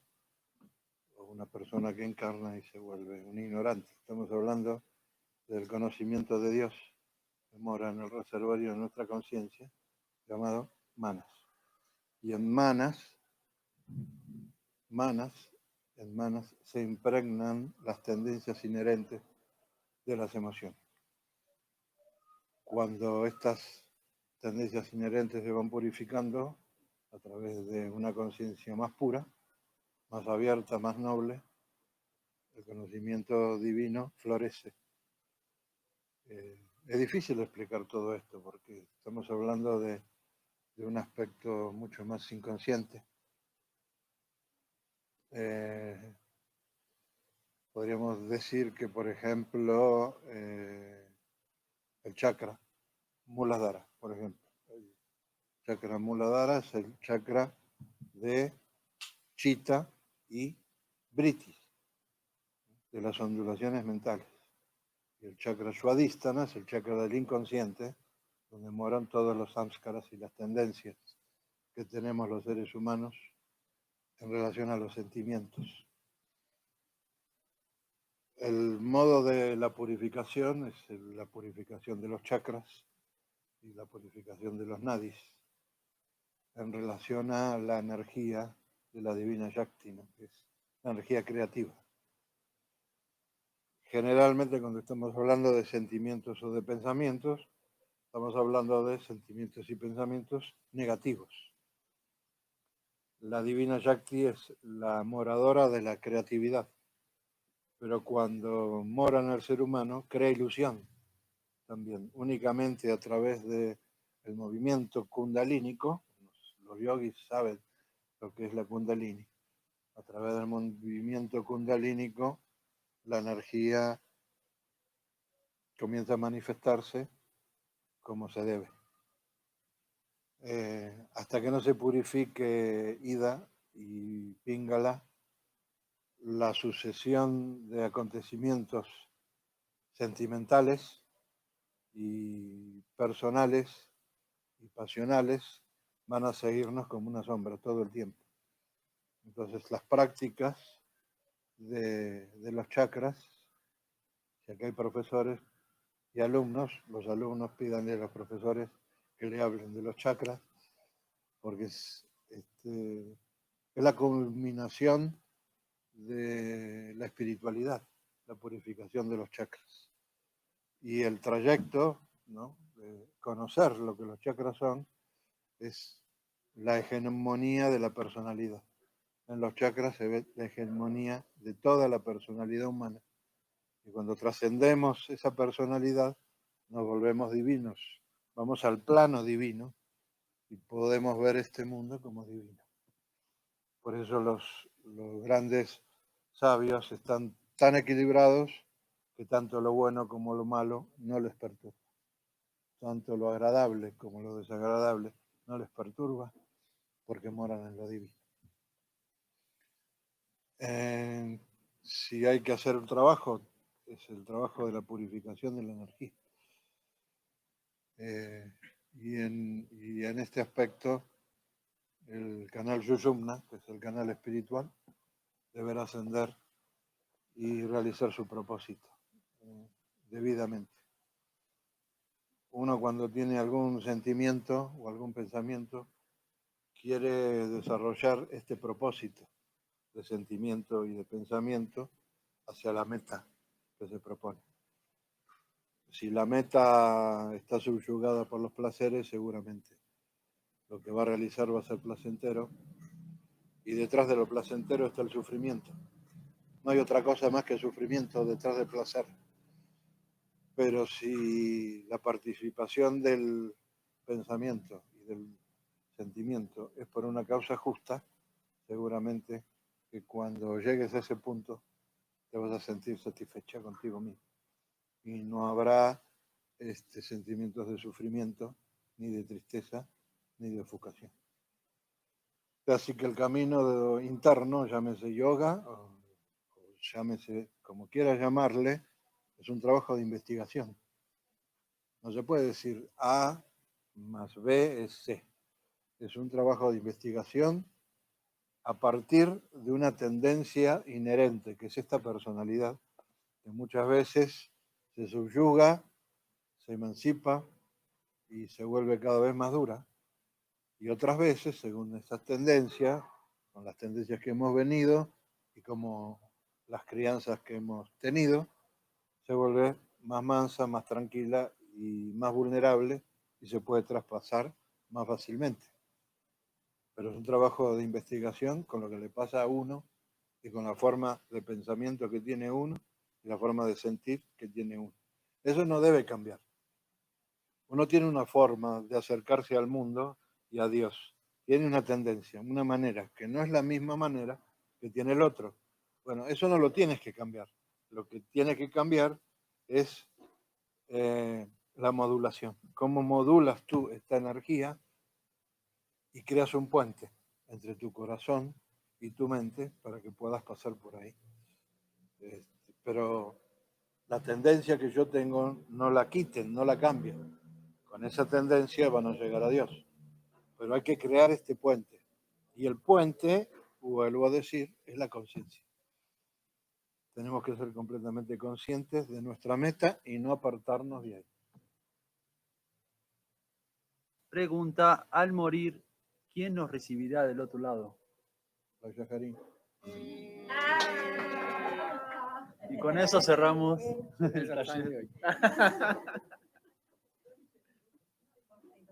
o una persona que encarna y se vuelve un ignorante. Estamos hablando del conocimiento de Dios que mora en el reservorio de nuestra conciencia, llamado manas. Y en manas se impregnan las tendencias inherentes de las emociones. Cuando estas tendencias inherentes se van purificando a través de una conciencia más pura, más abierta, más noble, el conocimiento divino florece. Es difícil explicar todo esto porque estamos hablando de un aspecto mucho más inconsciente. Podríamos decir que, por ejemplo, el chakra Muladhara, por ejemplo. El chakra Muladhara es el chakra de Chitta y Vritti, de las ondulaciones mentales. Y el chakra Swadhisthana es el chakra del inconsciente, donde moran todos los samskaras y las tendencias que tenemos los seres humanos en relación a los sentimientos. El modo de la purificación es la purificación de los chakras y la purificación de los nadis en relación a la energía de la Divina Shakti, ¿no? Que es la energía creativa. Generalmente cuando estamos hablando de sentimientos o de pensamientos, estamos hablando de sentimientos y pensamientos negativos. La Divina Shakti es la moradora de la creatividad, pero cuando mora en el ser humano, crea ilusión también, únicamente a través del movimiento kundalínico. Los yogis saben lo que es la kundalini. A través del movimiento kundalínico, la energía comienza a manifestarse como se debe. Hasta que no se purifique Ida y Pingala, la sucesión de acontecimientos sentimentales y personales y pasionales van a seguirnos como una sombra todo el tiempo. Entonces las prácticas de los chakras, si aquí hay profesores y alumnos, los alumnos pídanle a los profesores que le hablen de los chakras, porque es la culminación de la espiritualidad, la purificación de los chakras. Y el trayecto, ¿no?, de conocer lo que los chakras son, es la hegemonía de la personalidad. En los chakras se ve la hegemonía de toda la personalidad humana. Y cuando trascendemos esa personalidad, nos volvemos divinos. Vamos al plano divino y podemos ver este mundo como divino. Por eso los grandes sabios están tan equilibrados que tanto lo bueno como lo malo no les perturba. Tanto lo agradable como lo desagradable no les perturba porque moran en lo divino. Si hay que hacer un trabajo, es el trabajo de la purificación de la energía. Y en este aspecto, el canal Sushumna, que es el canal espiritual, deberá ascender y realizar su propósito debidamente. Uno cuando tiene algún sentimiento o algún pensamiento, quiere desarrollar este propósito de sentimiento y de pensamiento hacia la meta que se propone. Si la meta está subyugada por los placeres, seguramente lo que va a realizar va a ser placentero, y detrás de lo placentero está el sufrimiento. No hay otra cosa más que sufrimiento detrás del placer. Pero si la participación del pensamiento y del sentimiento es por una causa justa, seguramente que cuando llegues a ese punto te vas a sentir satisfecha contigo mismo. Y no habrá sentimientos de sufrimiento, ni de tristeza, ni de ofuscación. Así que el camino interno, llámese yoga, o llámese como quieras llamarle, es un trabajo de investigación. No se puede decir A más B es C. Es un trabajo de investigación a partir de una tendencia inherente, que es esta personalidad, que muchas veces se subyuga, se emancipa y se vuelve cada vez más dura. Y otras veces, según estas tendencias, con las tendencias que hemos venido y como las crianzas que hemos tenido, se vuelve más mansa, más tranquila y más vulnerable y se puede traspasar más fácilmente. Pero es un trabajo de investigación con lo que le pasa a uno y con la forma de pensamiento que tiene uno y la forma de sentir que tiene uno. Eso no debe cambiar. Uno tiene una forma de acercarse al mundo y a Dios. Tiene una tendencia, una manera, que no es la misma manera que tiene el otro. Bueno, eso no lo tienes que cambiar. Lo que tienes que cambiar es la modulación. ¿Cómo modulas tú esta energía y creas un puente entre tu corazón y tu mente para que puedas pasar por ahí? Pero la tendencia que yo tengo no la quiten, no la cambien. Con esa tendencia van a llegar a Dios. Pero hay que crear este puente. Y el puente, vuelvo a decir, es la conciencia. Tenemos que ser completamente conscientes de nuestra meta y no apartarnos de ahí. Pregunta, al morir, ¿quién nos recibirá del otro lado? La Yajarín. Y con eso cerramos el El satsang taller. de hoy.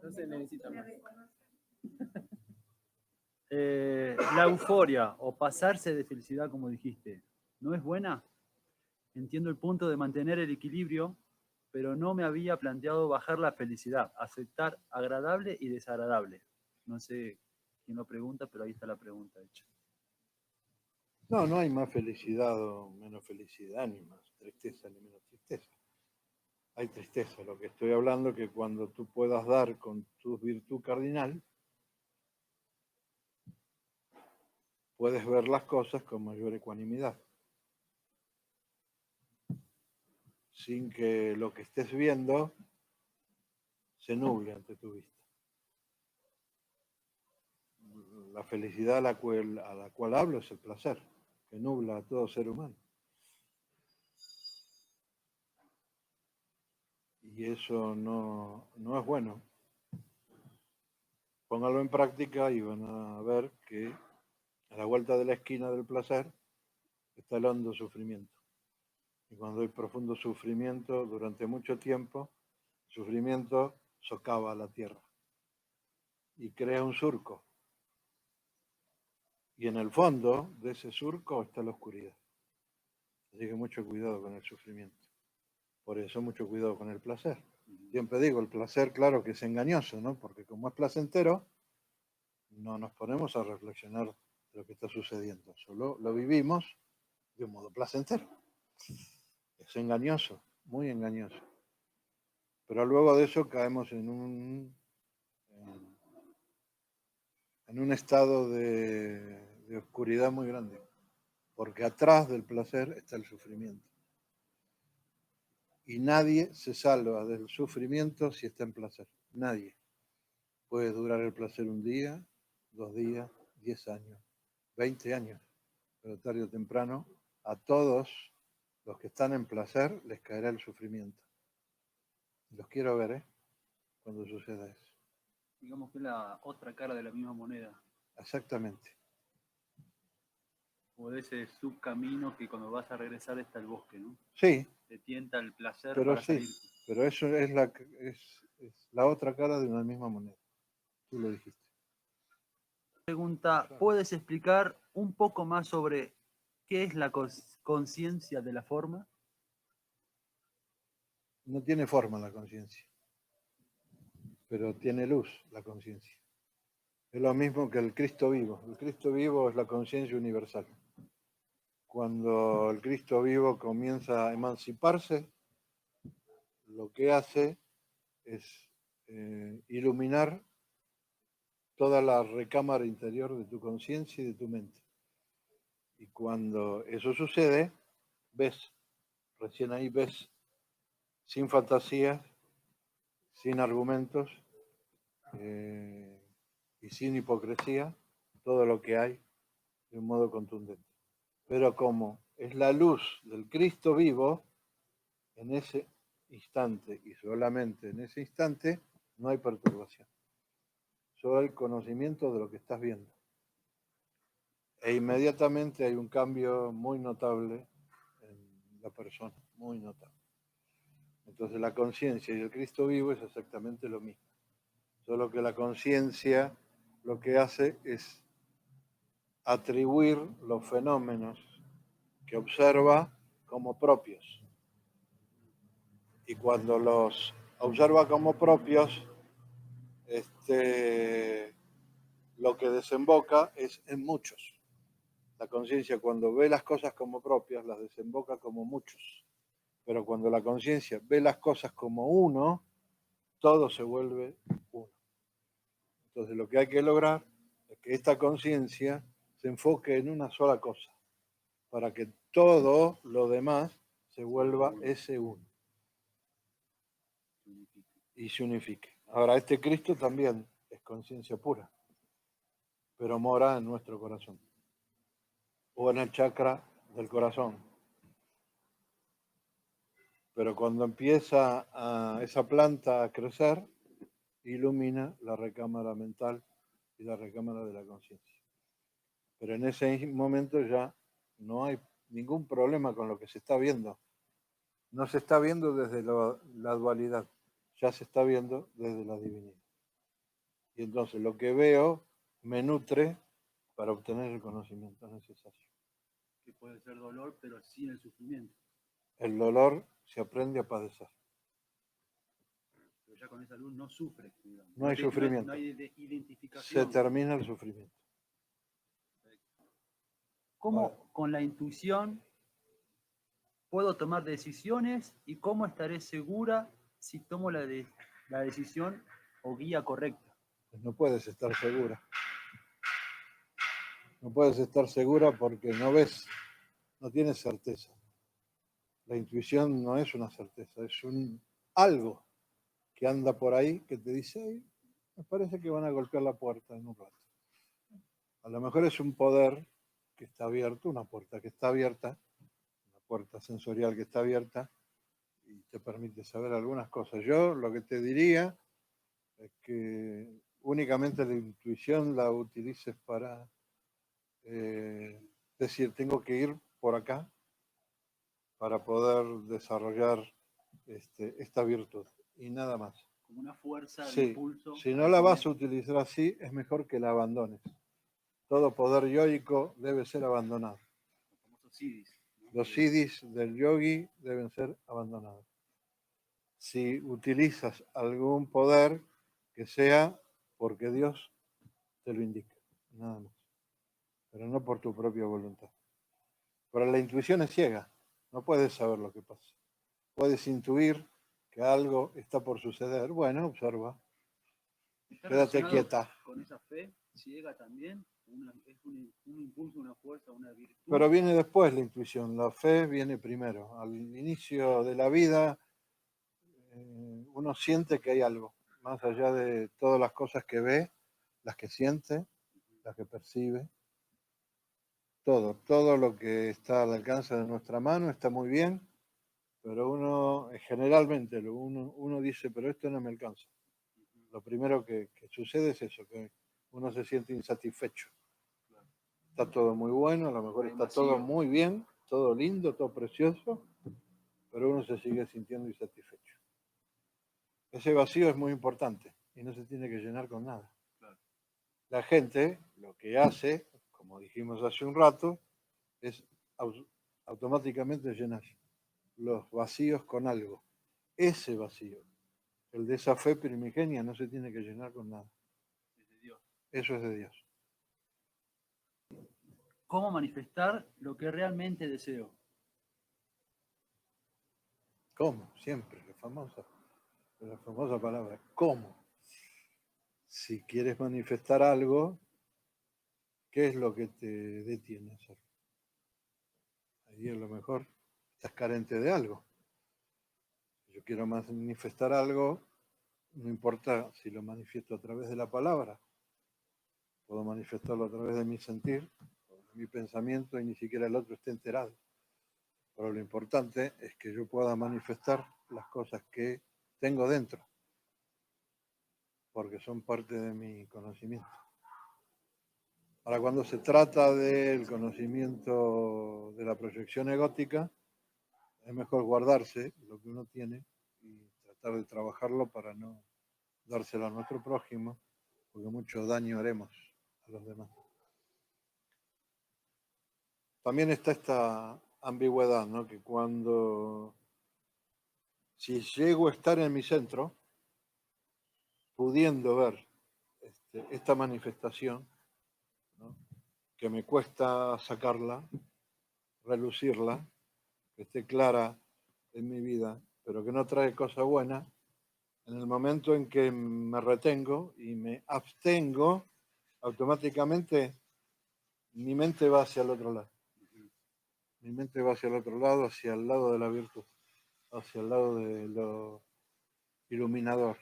No se necesita más. La euforia o pasarse de felicidad, como dijiste, ¿no es buena? Entiendo el punto de mantener el equilibrio, pero no me había planteado bajar la felicidad, aceptar agradable y desagradable. No sé quién lo pregunta, pero ahí está la pregunta hecha. No, no hay más felicidad o menos felicidad, ni más tristeza ni menos tristeza. Hay tristeza. Lo que estoy hablando es que cuando tú puedas dar con tu virtud cardinal, puedes ver las cosas con mayor ecuanimidad, sin que lo que estés viendo se nuble ante tu vista. La felicidad a la cual hablo es el placer, que nubla a todo ser humano. Y eso no es bueno. Póngalo en práctica y van a ver que a la vuelta de la esquina del placer está el hondo sufrimiento. Y cuando hay profundo sufrimiento durante mucho tiempo, el sufrimiento socava la tierra y crea un surco. Y en el fondo de ese surco está la oscuridad. Así que mucho cuidado con el sufrimiento. Por eso mucho cuidado con el placer. Siempre digo, el placer, claro que es engañoso, ¿no? Porque como es placentero, no nos ponemos a reflexionar de lo que está sucediendo. Solo lo vivimos de un modo placentero. Es engañoso, muy engañoso. Pero luego de eso caemos en un estado de oscuridad muy grande. Porque atrás del placer está el sufrimiento. Y nadie se salva del sufrimiento si está en placer. Nadie. Puede durar el placer un día, 2 días, 10 años, 20 años. Pero tarde o temprano, a todos los que están en placer les caerá el sufrimiento. Los quiero ver, cuando suceda eso. Digamos que es la otra cara de la misma moneda. Exactamente. O de ese subcamino que cuando vas a regresar está el bosque, ¿no? Sí, Te tienta el placer pero para sí, salir. pero eso es la otra cara de una misma moneda. Tú lo dijiste. Pregunta, ¿puedes explicar un poco más sobre qué es la conciencia de la forma? No tiene forma la conciencia, pero tiene luz la conciencia. Es lo mismo que el Cristo vivo. El Cristo vivo es la conciencia universal. Cuando el Cristo vivo comienza a emanciparse, lo que hace es iluminar toda la recámara interior de tu conciencia y de tu mente. Y cuando eso sucede, ves, recién ahí ves, sin fantasías, sin argumentos y sin hipocresía, todo lo que hay de un modo contundente. Pero como es la luz del Cristo vivo, en ese instante y solamente en ese instante no hay perturbación. Solo hay conocimiento de lo que estás viendo. E inmediatamente hay un cambio muy notable en la persona, muy notable. Entonces la conciencia y el Cristo vivo es exactamente lo mismo. Solo que la conciencia lo que hace es atribuir los fenómenos que observa como propios. Y cuando los observa como propios, lo que desemboca es en muchos. La conciencia cuando ve las cosas como propias, las desemboca como muchos. Pero cuando la conciencia ve las cosas como uno, todo se vuelve uno. Entonces lo que hay que lograr es que esta conciencia se enfoque en una sola cosa, para que todo lo demás se vuelva ese uno y se unifique. Ahora, este Cristo también es conciencia pura, pero mora en nuestro corazón o en el chakra del corazón. Pero cuando empieza esa planta a crecer, ilumina la recámara mental y la recámara de la conciencia. Pero en ese momento ya no hay ningún problema con lo que se está viendo. No se está viendo desde la dualidad, ya se está viendo desde la divinidad. Y entonces lo que veo me nutre para obtener el conocimiento necesario. Que puede ser dolor, pero sin el sufrimiento. El dolor se aprende a padecer. Pero ya con esa luz no sufre, digamos. No hay sufrimiento. No hay Se identificación. termina el sufrimiento. ¿Cómo con la intuición puedo tomar decisiones y cómo estaré segura si tomo la decisión o guía correcta? Pues no puedes estar segura. No puedes estar segura porque no ves, no tienes certeza. La intuición no es una certeza, es un algo que anda por ahí que te dice, "Ay, me parece que van a golpear la puerta en un rato". A lo mejor es un poder que está abierto, una puerta que está abierta, una puerta sensorial que está abierta y te permite saber algunas cosas. Yo lo que te diría es que únicamente la intuición la utilices para decir, tengo que ir por acá para poder desarrollar esta virtud y nada más. Como una fuerza de Sí, impulso. si no la vas a utilizar así, es mejor que la abandones. Todo poder yoico debe ser abandonado. Los famosos siddhis, ¿no? Los siddhis del yogi deben ser abandonados. Si utilizas algún poder, que sea porque Dios te lo indica, nada más. Pero no por tu propia voluntad. Pero la intuición es ciega, no puedes saber lo que pasa. Puedes intuir que algo está por suceder. Bueno, observa, ¿Está quédate relacionado quieta. con esa fe ciega también? Es un impulso, una fuerza, una virtud. Pero viene después la intuición, la fe viene primero. Al inicio de la vida uno siente que hay algo, más allá de todas las cosas que ve, las que siente, las que percibe. Todo lo que está al alcance de nuestra mano está muy bien, pero uno generalmente uno dice, pero esto no me alcanza. Lo primero que sucede es eso, que uno se siente insatisfecho. Está todo muy bueno, a lo mejor está todo muy bien, todo lindo, todo precioso, pero uno se sigue sintiendo insatisfecho. Ese vacío es muy importante y no se tiene que llenar con nada. La gente lo que hace, como dijimos hace un rato, es automáticamente llenar los vacíos con algo. Ese vacío, el de esa fe primigenia, no se tiene que llenar con nada. Es de Dios. Eso es de Dios. ¿Cómo manifestar lo que realmente deseo? ¿Cómo? Siempre, la famosa palabra, ¿cómo? Si quieres manifestar algo, ¿qué es lo que te detiene a hacerlo? Ahí a lo mejor estás carente de algo. Yo quiero manifestar algo, no importa si lo manifiesto a través de la palabra, puedo manifestarlo a través de mi sentir, de mi pensamiento y ni siquiera el otro esté enterado. Pero lo importante es que yo pueda manifestar las cosas que tengo dentro, porque son parte de mi conocimiento. Ahora, cuando se trata del conocimiento de la proyección egótica, es mejor guardarse lo que uno tiene y tratar de trabajarlo para no dárselo a nuestro prójimo, porque mucho daño haremos a los demás. También está esta ambigüedad, ¿no? Que si llego a estar en mi centro, pudiendo ver esta manifestación, ¿no? Que me cuesta sacarla, relucirla, que esté clara en mi vida, pero que no trae cosa buena, en el momento en que me retengo y me abstengo, automáticamente mi mente va hacia el otro lado. Mi mente va hacia el otro lado, hacia el lado de la virtud, hacia el lado de lo iluminador,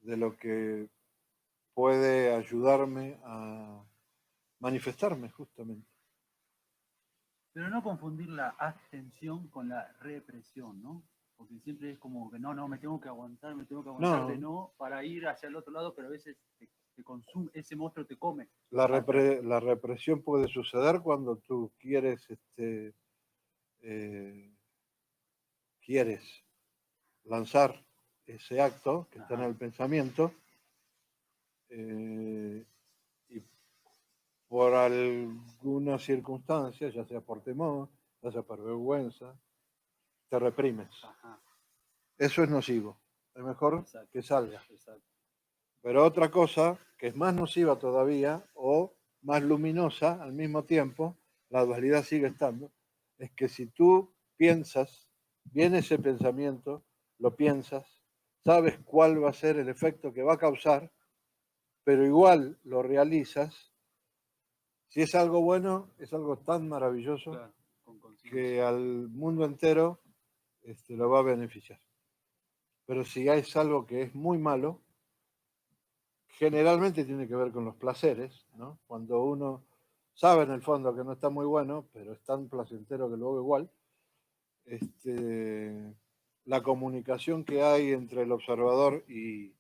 de lo que puede ayudarme a manifestarme justamente. Pero no confundir la abstención con la represión, ¿no? Porque siempre es como que no, me tengo que aguantar de no para ir hacia el otro lado, pero a veces te consume, ese monstruo te come. La represión puede suceder cuando tú quieres lanzar ese acto que está en el pensamiento y por alguna circunstancia, ya sea por temor, ya sea por vergüenza, te reprimes. Ajá. Eso es nocivo. Es mejor que salga. Exacto. Pero otra cosa que es más nociva todavía o más luminosa al mismo tiempo, la dualidad sigue estando, es que si tú piensas, viene ese pensamiento, lo piensas, sabes cuál va a ser el efecto que va a causar, pero igual lo realizas, si es algo bueno, es algo tan maravilloso, Claro, que al mundo entero lo va a beneficiar. Pero si es algo que es muy malo, generalmente tiene que ver con los placeres, ¿no? Cuando uno sabe en el fondo que no está muy bueno, pero es tan placentero que luego igual, la comunicación que hay entre el observador y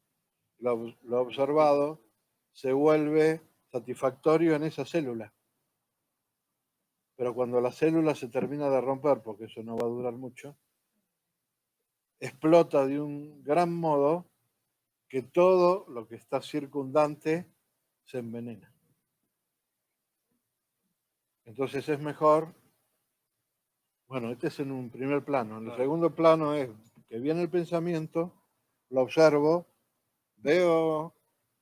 lo observado se vuelve satisfactorio en esa célula. Pero cuando la célula se termina de romper, porque eso no va a durar mucho, explota de un gran modo que todo lo que está circundante se envenena. Entonces es mejor, bueno, este es en un primer plano. En el segundo plano es que viene el pensamiento, lo observo, veo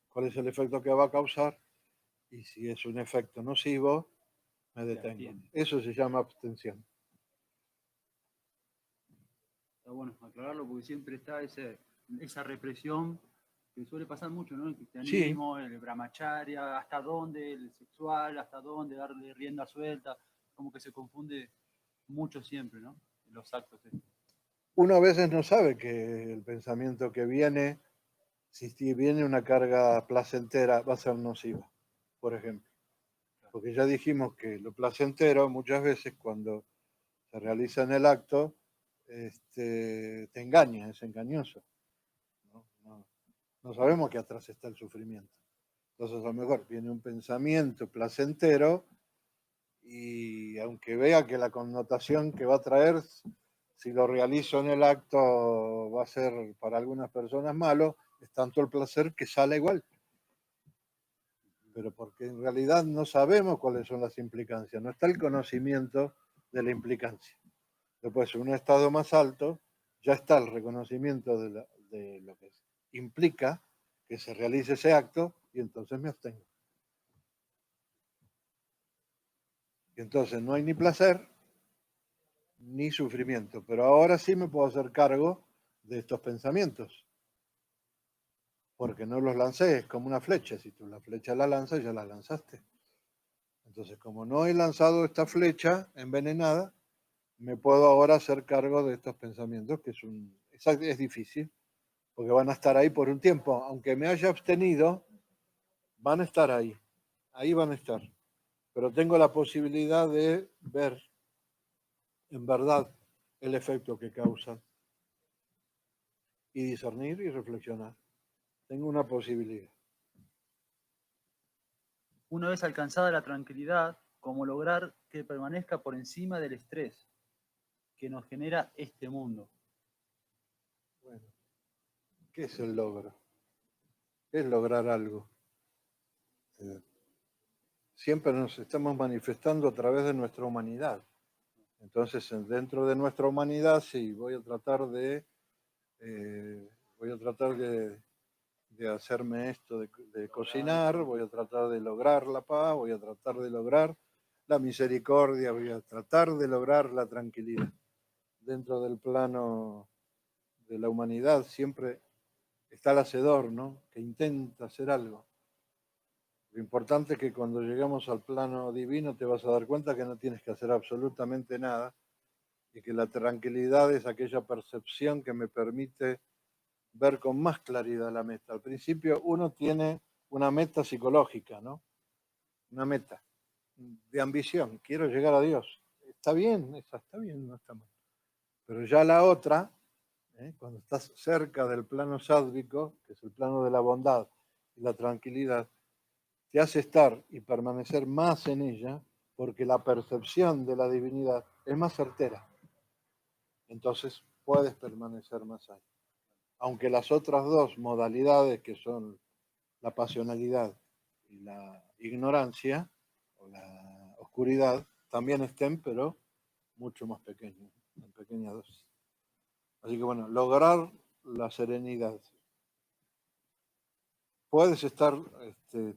cuál es el efecto que va a causar y si es un efecto nocivo, me detengo. Eso se llama abstención. Está bueno aclararlo porque siempre está esa represión que suele pasar mucho, ¿no? El cristianismo, sí. El brahmacharya, hasta dónde, el sexual, hasta dónde darle rienda suelta, como que se confunde mucho siempre, ¿no? En los actos. Uno a veces no sabe que el pensamiento que viene, si viene una carga placentera, va a ser nociva, por ejemplo. Porque ya dijimos que lo placentero muchas veces cuando se realiza en el acto, te engaña, es engañoso. No sabemos que atrás está el sufrimiento. Entonces a lo mejor viene un pensamiento placentero y aunque vea que la connotación que va a traer, si lo realizo en el acto va a ser para algunas personas malo, es tanto el placer que sale igual. Pero porque en realidad no sabemos cuáles son las implicancias, no está el conocimiento de la implicancia. Después, en un estado más alto, ya está el reconocimiento de lo que implica que se realice ese acto y entonces me abstengo. Y entonces no hay ni placer ni sufrimiento, pero ahora sí me puedo hacer cargo de estos pensamientos, porque no los lancé, es como una flecha, si tú la flecha la lanzas, ya la lanzaste. Entonces, como no he lanzado esta flecha envenenada, me puedo ahora hacer cargo de estos pensamientos, que es difícil, porque van a estar ahí por un tiempo. Aunque me haya abstenido, van a estar ahí van a estar. Pero tengo la posibilidad de ver en verdad el efecto que causan y discernir y reflexionar. Tengo una posibilidad. Una vez alcanzada la tranquilidad, ¿cómo lograr que permanezca por encima del estrés que nos genera este mundo? Bueno, ¿qué es el logro? ¿Qué es lograr algo? Siempre nos estamos manifestando a través de nuestra humanidad. Entonces, dentro de nuestra humanidad, sí, voy a tratar de hacerme esto de cocinar, voy a tratar de lograr la paz, voy a tratar de lograr la misericordia, voy a tratar de lograr la tranquilidad. Dentro del plano de la humanidad siempre está el hacedor, ¿no? Que intenta hacer algo. Lo importante es que cuando llegamos al plano divino te vas a dar cuenta que no tienes que hacer absolutamente nada y que la tranquilidad es aquella percepción que me permite ver con más claridad la meta. Al principio uno tiene una meta psicológica, ¿no? Una meta de ambición. Quiero llegar a Dios. Está bien, esa está bien, no está mal. Pero ya la otra, cuando estás cerca del plano sádvico, que es el plano de la bondad y la tranquilidad, te hace estar y permanecer más en ella porque la percepción de la divinidad es más certera. Entonces puedes permanecer más ahí. Aunque las otras dos modalidades, que son la pasionalidad y la ignorancia o la oscuridad, también estén, pero mucho más pequeños, en pequeña dosis. Así que bueno, lograr la serenidad. Puedes estar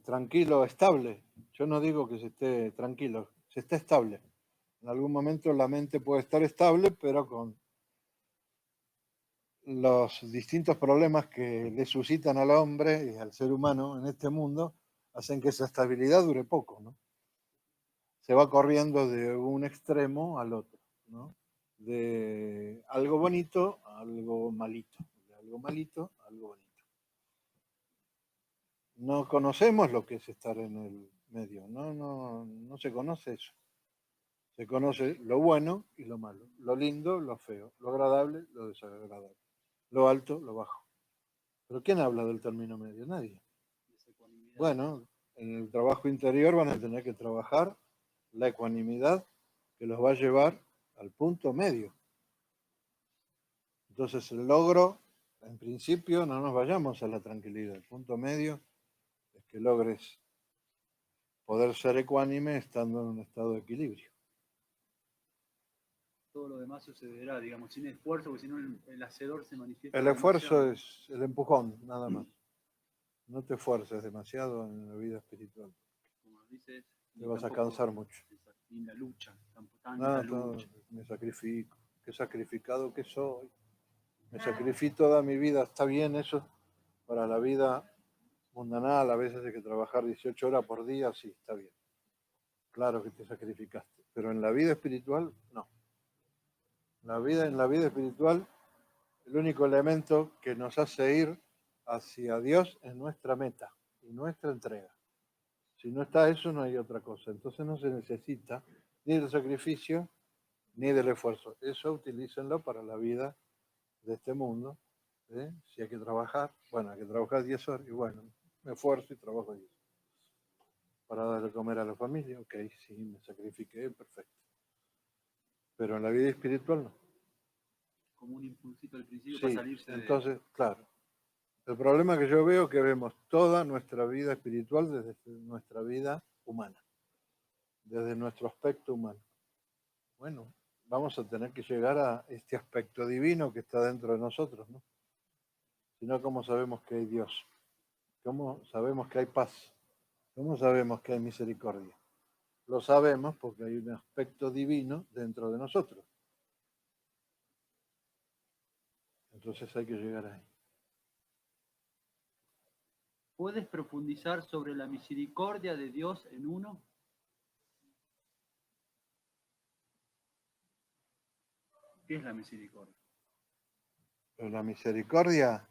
tranquilo, estable. Yo no digo que se esté tranquilo, se está estable. En algún momento la mente puede estar estable, pero con los distintos problemas que le suscitan al hombre y al ser humano en este mundo, hacen que esa estabilidad dure poco, ¿no? Se va corriendo de un extremo al otro, ¿no? De algo bonito a algo malito, de algo malito a algo bonito. No conocemos lo que es estar en el medio, no se conoce eso. Se conoce lo bueno y lo malo, lo lindo, lo feo, lo agradable, lo desagradable, lo alto, lo bajo. ¿Pero quién habla del término medio? Nadie. Bueno, en el trabajo interior van a tener que trabajar la ecuanimidad que los va a llevar al punto medio. Entonces el logro, en principio, no nos vayamos a la tranquilidad. El punto medio es que logres poder ser ecuánime estando en un estado de equilibrio. Todo lo demás sucederá, digamos, sin esfuerzo, porque si no el hacedor se manifiesta. El esfuerzo demasiado. es el empujón, nada más. No te esfuerces demasiado en la vida espiritual. Como dices, Te vas a cansar mucho. Ni en la lucha, tampoco No, me sacrifico. Qué sacrificado que soy. Me sacrifico toda mi vida. Está bien eso para la vida mundanal. A veces hay que trabajar 18 horas por día. Sí, está bien. Claro que te sacrificaste. Pero en la vida espiritual, no. En la vida espiritual, el único elemento que nos hace ir hacia Dios es nuestra meta y nuestra entrega. Si no está eso, no hay otra cosa. Entonces no se necesita ni del sacrificio ni del esfuerzo. Eso utilícenlo para la vida de este mundo. Si hay que trabajar, bueno, hay que trabajar 10 horas y bueno, me esfuerzo y trabajo 10. Para darle de comer a la familia, ok, sí, me sacrifiqué, perfecto. Pero en la vida espiritual no. Como un impulsito al principio Sí, para salirse entonces, claro. El problema que yo veo es que vemos toda nuestra vida espiritual desde nuestra vida humana, desde nuestro aspecto humano. Bueno, vamos a tener que llegar a este aspecto divino que está dentro de nosotros, ¿no? Si no, ¿cómo sabemos que hay Dios? ¿Cómo sabemos que hay paz? ¿Cómo sabemos que hay misericordia? Lo sabemos porque hay un aspecto divino dentro de nosotros. Entonces hay que llegar ahí. ¿Puedes profundizar sobre la misericordia de Dios en uno? ¿Qué es la misericordia? Pero la misericordia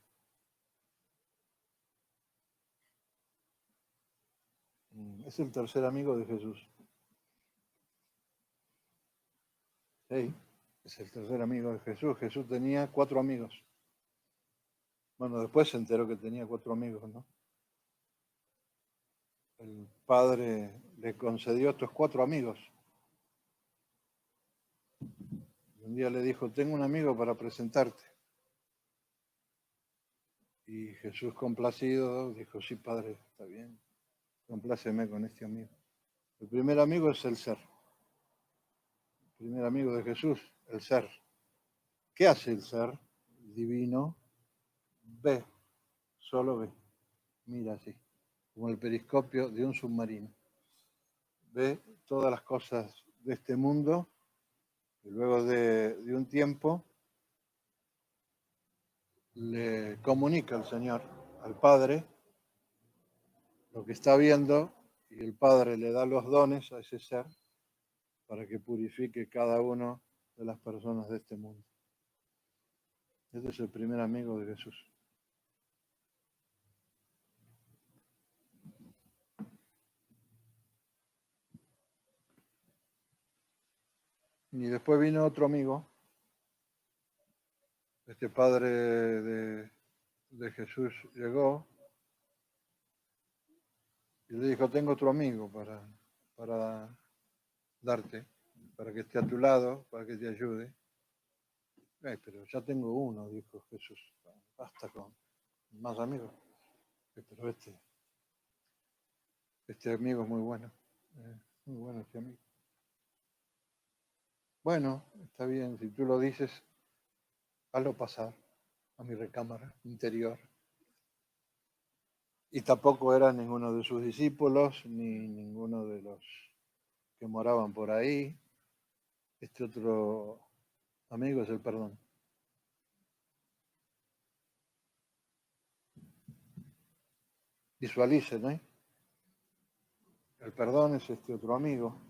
es el tercer amigo de Jesús. Sí, es el tercer amigo de Jesús. Jesús tenía 4 amigos. Bueno, después se enteró que tenía 4 amigos, ¿no? El Padre le concedió a estos 4 amigos. Y un día le dijo, tengo un amigo para presentarte. Y Jesús, complacido, dijo, sí, Padre, está bien, compláceme con este amigo. El primer amigo es el ser. El primer amigo de Jesús, el ser. ¿Qué hace el ser divino? Ve, solo ve. Mira así, como el periscopio de un submarino. Ve todas las cosas de este mundo y luego de un tiempo le comunica al Señor, al Padre, lo que está viendo y el Padre le da los dones a ese ser para que purifique cada uno de las personas de este mundo. Este es el primer amigo de Jesús. Y después vino otro amigo, este padre de Jesús llegó y le dijo, tengo otro amigo para darte, para que esté a tu lado, para que te ayude. Pero ya tengo uno, dijo Jesús, basta con más amigos. Pero este amigo es muy bueno, muy bueno este amigo. Bueno, está bien, si tú lo dices, hazlo pasar a mi recámara interior. Y tampoco era ninguno de sus discípulos, ni ninguno de los que moraban por ahí. Este otro amigo es el perdón. Visualicen, ¿eh? El perdón es este otro amigo.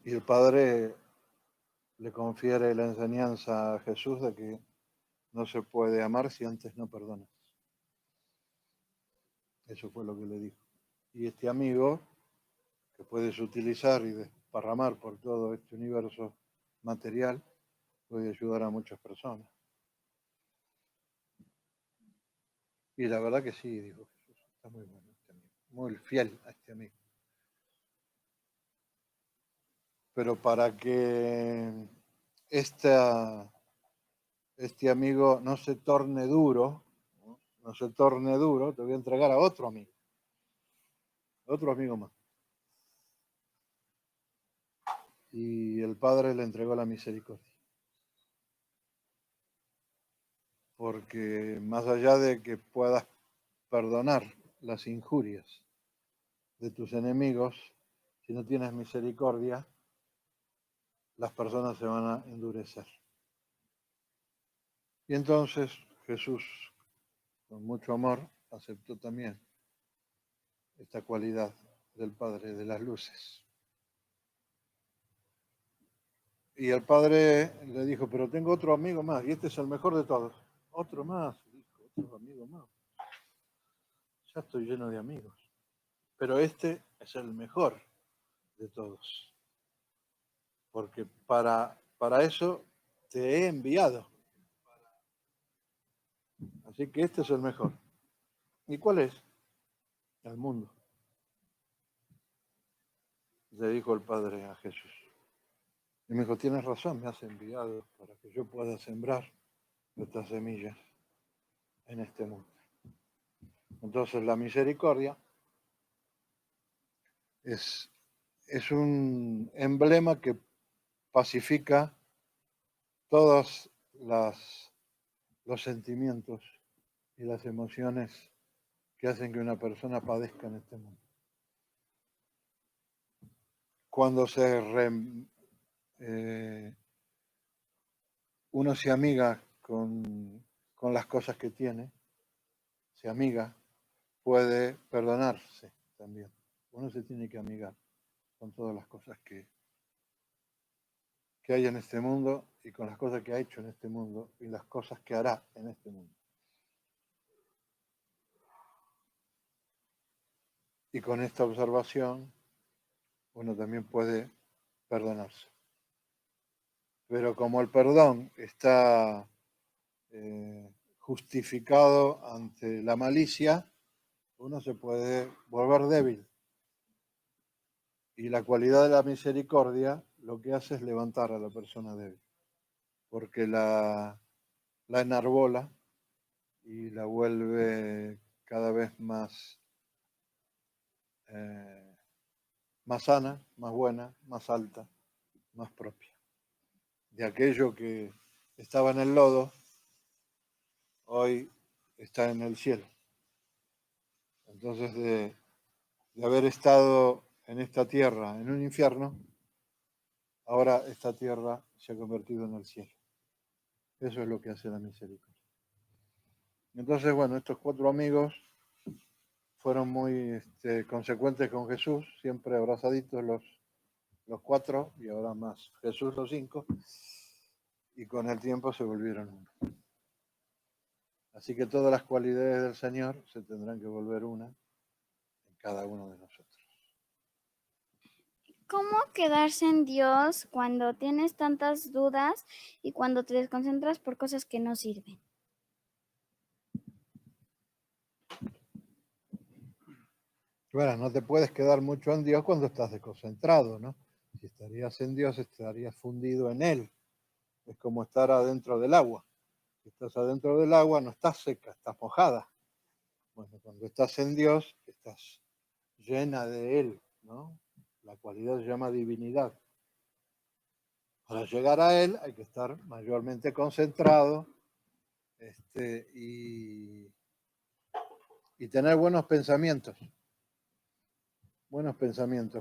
Y el Padre le confiere la enseñanza a Jesús de que no se puede amar si antes no perdonas. Eso fue lo que le dijo. Y este amigo, que puedes utilizar y desparramar por todo este universo material, puede ayudar a muchas personas. Y la verdad que sí, dijo Jesús, está muy bueno este amigo, muy fiel a este amigo. Pero para que este amigo no se torne duro, te voy a entregar a otro amigo más. Y el Padre le entregó la misericordia. Porque más allá de que puedas perdonar las injurias de tus enemigos, si no tienes misericordia, las personas se van a endurecer. Y entonces Jesús, con mucho amor, aceptó también esta cualidad del Padre de las luces. Y el Padre le dijo, pero tengo otro amigo más, y este es el mejor de todos. Otro más, dijo, otro amigo más. Ya estoy lleno de amigos. Pero este es el mejor de todos. Porque para eso te he enviado. Así que este es el mejor. ¿Y cuál es? El mundo. Le dijo el Padre a Jesús. Y me dijo, tienes razón, me has enviado para que yo pueda sembrar estas semillas en este mundo. Entonces la misericordia es un emblema que pacifica todos los sentimientos y las emociones que hacen que una persona padezca en este mundo. Cuando uno se amiga con las cosas que tiene, se amiga, puede perdonarse también. Uno se tiene que amigar con todas las cosas que hay en este mundo y con las cosas que ha hecho en este mundo y las cosas que hará en este mundo. Y con esta observación uno también puede perdonarse. Pero como el perdón está justificado ante la malicia, uno se puede volver débil. Y la cualidad de la misericordia lo que hace es levantar a la persona débil, porque la enarbola y la vuelve cada vez más sana, más buena, más alta, más propia. De aquello que estaba en el lodo, hoy está en el cielo. Entonces, de haber estado en esta tierra, en un infierno, ahora esta tierra se ha convertido en el cielo. Eso es lo que hace la misericordia. Entonces, bueno, estos 4 amigos fueron muy consecuentes con Jesús, siempre abrazaditos los 4 y ahora más Jesús los 5, y con el tiempo se volvieron uno. Así que todas las cualidades del Señor se tendrán que volver una en cada uno de nosotros. ¿Cómo quedarse en Dios cuando tienes tantas dudas y cuando te desconcentras por cosas que no sirven? Bueno, no te puedes quedar mucho en Dios cuando estás desconcentrado, ¿no? Si estarías en Dios, estarías fundido en Él. Es como estar adentro del agua. Si estás adentro del agua, no estás seca, estás mojada. Bueno, cuando estás en Dios, estás llena de Él, ¿no? La cualidad se llama divinidad. Para llegar a Él hay que estar mayormente concentrado y tener buenos pensamientos,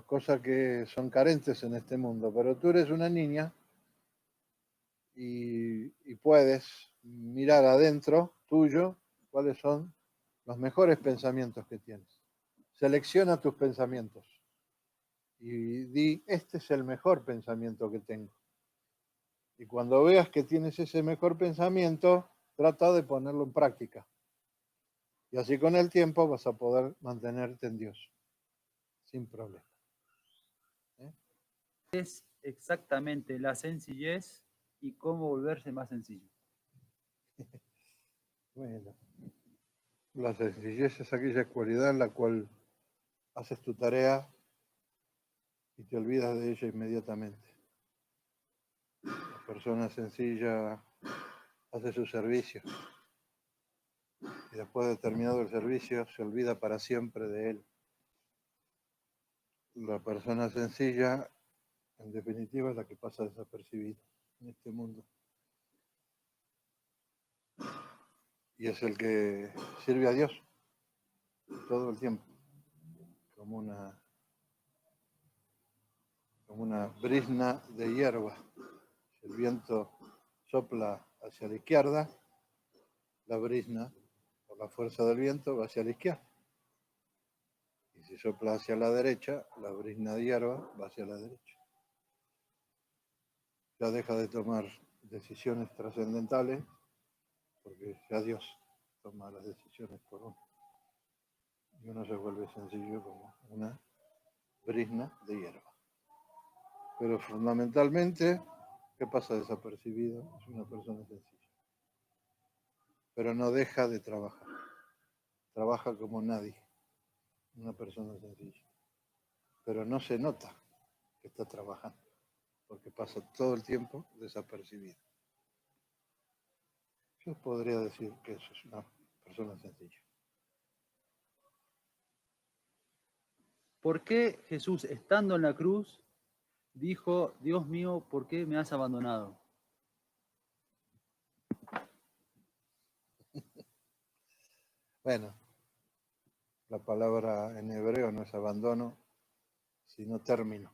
cosas que son carentes en este mundo. Pero tú eres una niña y puedes mirar adentro tuyo cuáles son los mejores pensamientos que tienes. Selecciona tus pensamientos y di, este es el mejor pensamiento que tengo. Y cuando veas que tienes ese mejor pensamiento, trata de ponerlo en práctica. Y así con el tiempo vas a poder mantenerte en Dios, sin problema. Es exactamente la sencillez y cómo volverse más sencillo. Bueno, la sencillez es aquella cualidad en la cual haces tu tarea y te olvidas de ella inmediatamente. La persona sencilla hace su servicio y después de terminado el servicio se olvida para siempre de él. La persona sencilla, en definitiva, es la que pasa desapercibida en este mundo. Y es el que sirve a Dios todo el tiempo, como una brizna de hierba. Si el viento sopla hacia la izquierda, la brizna, por la fuerza del viento, va hacia la izquierda. Y si sopla hacia la derecha, la brizna de hierba va hacia la derecha. Ya deja de tomar decisiones trascendentales, porque ya Dios toma las decisiones por uno. Y uno se vuelve sencillo como una brizna de hierba. Pero fundamentalmente, ¿qué pasa desapercibido? Es una persona sencilla. Pero no deja de trabajar. Trabaja como nadie. Una persona sencilla. Pero no se nota que está trabajando, porque pasa todo el tiempo desapercibido. Yo podría decir que eso es una persona sencilla. ¿Por qué Jesús, estando en la cruz, dijo, Dios mío, ¿por qué me has abandonado? Bueno, la palabra en hebreo no es abandono, sino término.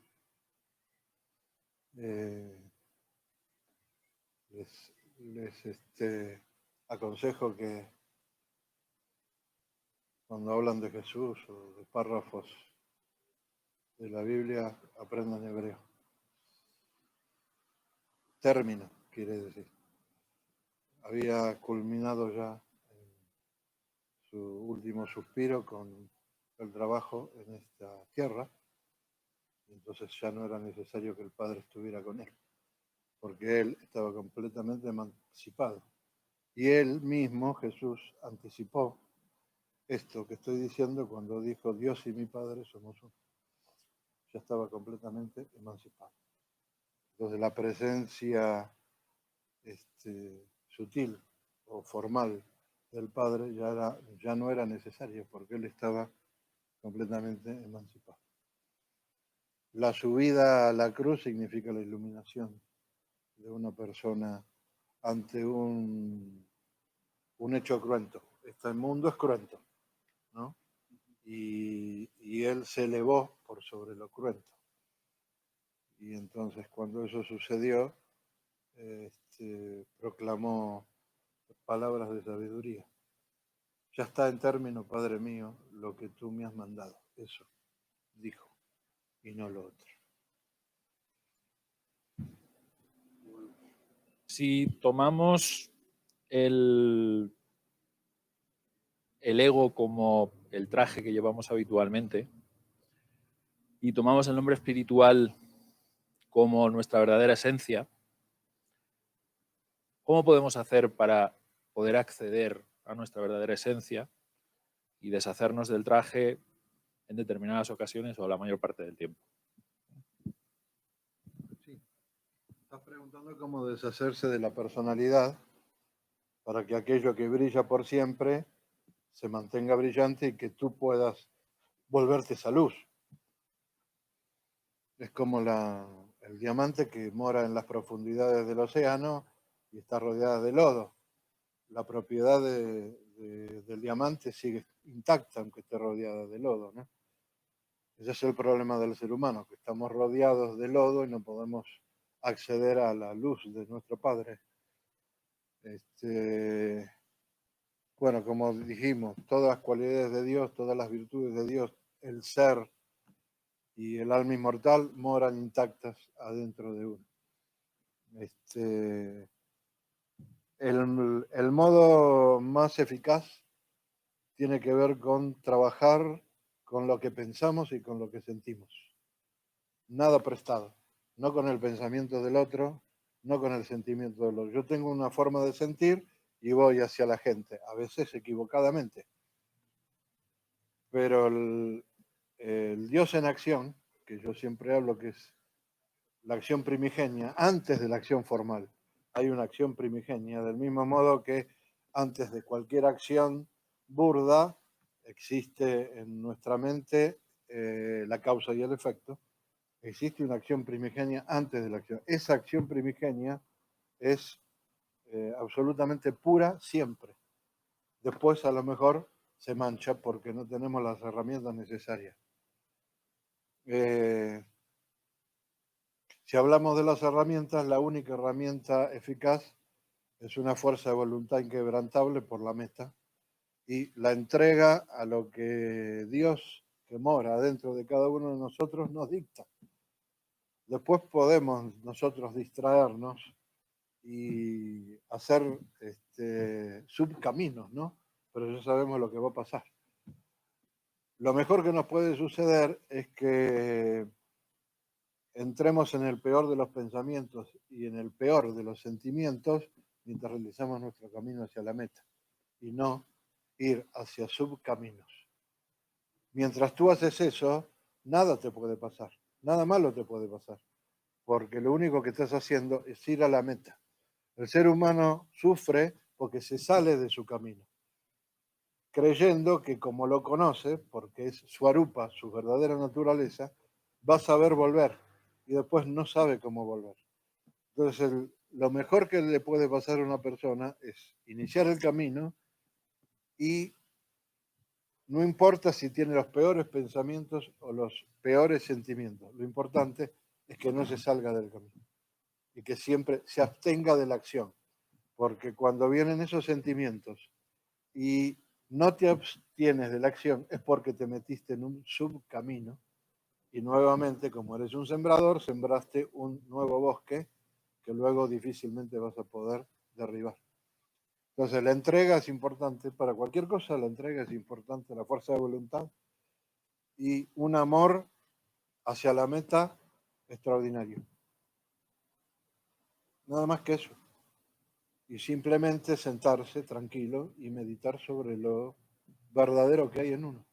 Les aconsejo que cuando hablan de Jesús o de párrafos de la Biblia, aprendan hebreo. Término, quiere decir. Había culminado ya su último suspiro con el trabajo en esta tierra, y entonces ya no era necesario que el Padre estuviera con él, porque él estaba completamente emancipado. Y él mismo, Jesús, anticipó esto que estoy diciendo cuando dijo, Dios y mi Padre somos uno. Ya estaba completamente emancipado. Entonces la presencia sutil o formal del Padre ya no era necesaria, porque él estaba completamente emancipado. La subida a la cruz significa la iluminación de una persona ante un hecho cruento. Este mundo es cruento, ¿no? Y él se elevó por sobre lo cruento. Y entonces cuando eso sucedió, proclamó palabras de sabiduría. Ya está en término, Padre mío, lo que tú me has mandado. Eso dijo, y no lo otro. Si tomamos el ego como el traje que llevamos habitualmente, y tomamos el nombre espiritual como nuestra verdadera esencia, ¿cómo podemos hacer para poder acceder a nuestra verdadera esencia y deshacernos del traje en determinadas ocasiones o la mayor parte del tiempo? Sí. Estás preguntando cómo deshacerse de la personalidad para que aquello que brilla por siempre se mantenga brillante y que tú puedas volverte esa luz. Es como el diamante que mora en las profundidades del océano y está rodeada de lodo. La propiedad del diamante sigue intacta aunque esté rodeada de lodo, ¿no? Ese es el problema del ser humano, que estamos rodeados de lodo y no podemos acceder a la luz de nuestro Padre. Bueno, como dijimos, todas las cualidades de Dios, todas las virtudes de Dios, el ser y el alma inmortal moran intactas adentro de uno. El modo más eficaz tiene que ver con trabajar con lo que pensamos y con lo que sentimos. Nada prestado, no con el pensamiento del otro, no con el sentimiento del otro. Yo tengo una forma de sentir y voy hacia la gente, a veces equivocadamente. Pero el Dios en acción, que yo siempre hablo que es la acción primigenia, antes de la acción formal, hay una acción primigenia, del mismo modo que antes de cualquier acción burda existe en nuestra mente la causa y el efecto. Existe una acción primigenia antes de la acción. Esa acción primigenia es absolutamente pura siempre. Después a lo mejor se mancha porque no tenemos las herramientas necesarias. Si hablamos de las herramientas, la única herramienta eficaz es una fuerza de voluntad inquebrantable por la meta y la entrega a lo que Dios, que mora dentro de cada uno de nosotros, nos dicta. Después podemos nosotros distraernos y hacer subcaminos, ¿no? Pero ya sabemos lo que va a pasar. Lo mejor que nos puede suceder es que entremos en el peor de los pensamientos y en el peor de los sentimientos mientras realizamos nuestro camino hacia la meta y no ir hacia subcaminos. Mientras tú haces eso, nada te puede pasar, nada malo te puede pasar, porque lo único que estás haciendo es ir a la meta. El ser humano sufre porque se sale de su camino, creyendo que como lo conoce, porque es su arupa, su verdadera naturaleza, va a saber volver y después no sabe cómo volver. Entonces, lo mejor que le puede pasar a una persona es iniciar el camino y no importa si tiene los peores pensamientos o los peores sentimientos, lo importante es que no se salga del camino y que siempre se abstenga de la acción, porque cuando vienen esos sentimientos y no te abstienes de la acción es porque te metiste en un subcamino y nuevamente, como eres un sembrador, sembraste un nuevo bosque que luego difícilmente vas a poder derribar. Entonces, la entrega es importante para cualquier cosa, la entrega es importante, la fuerza de voluntad y un amor hacia la meta extraordinario. Nada más que eso. Y simplemente sentarse tranquilo y meditar sobre lo verdadero que hay en uno.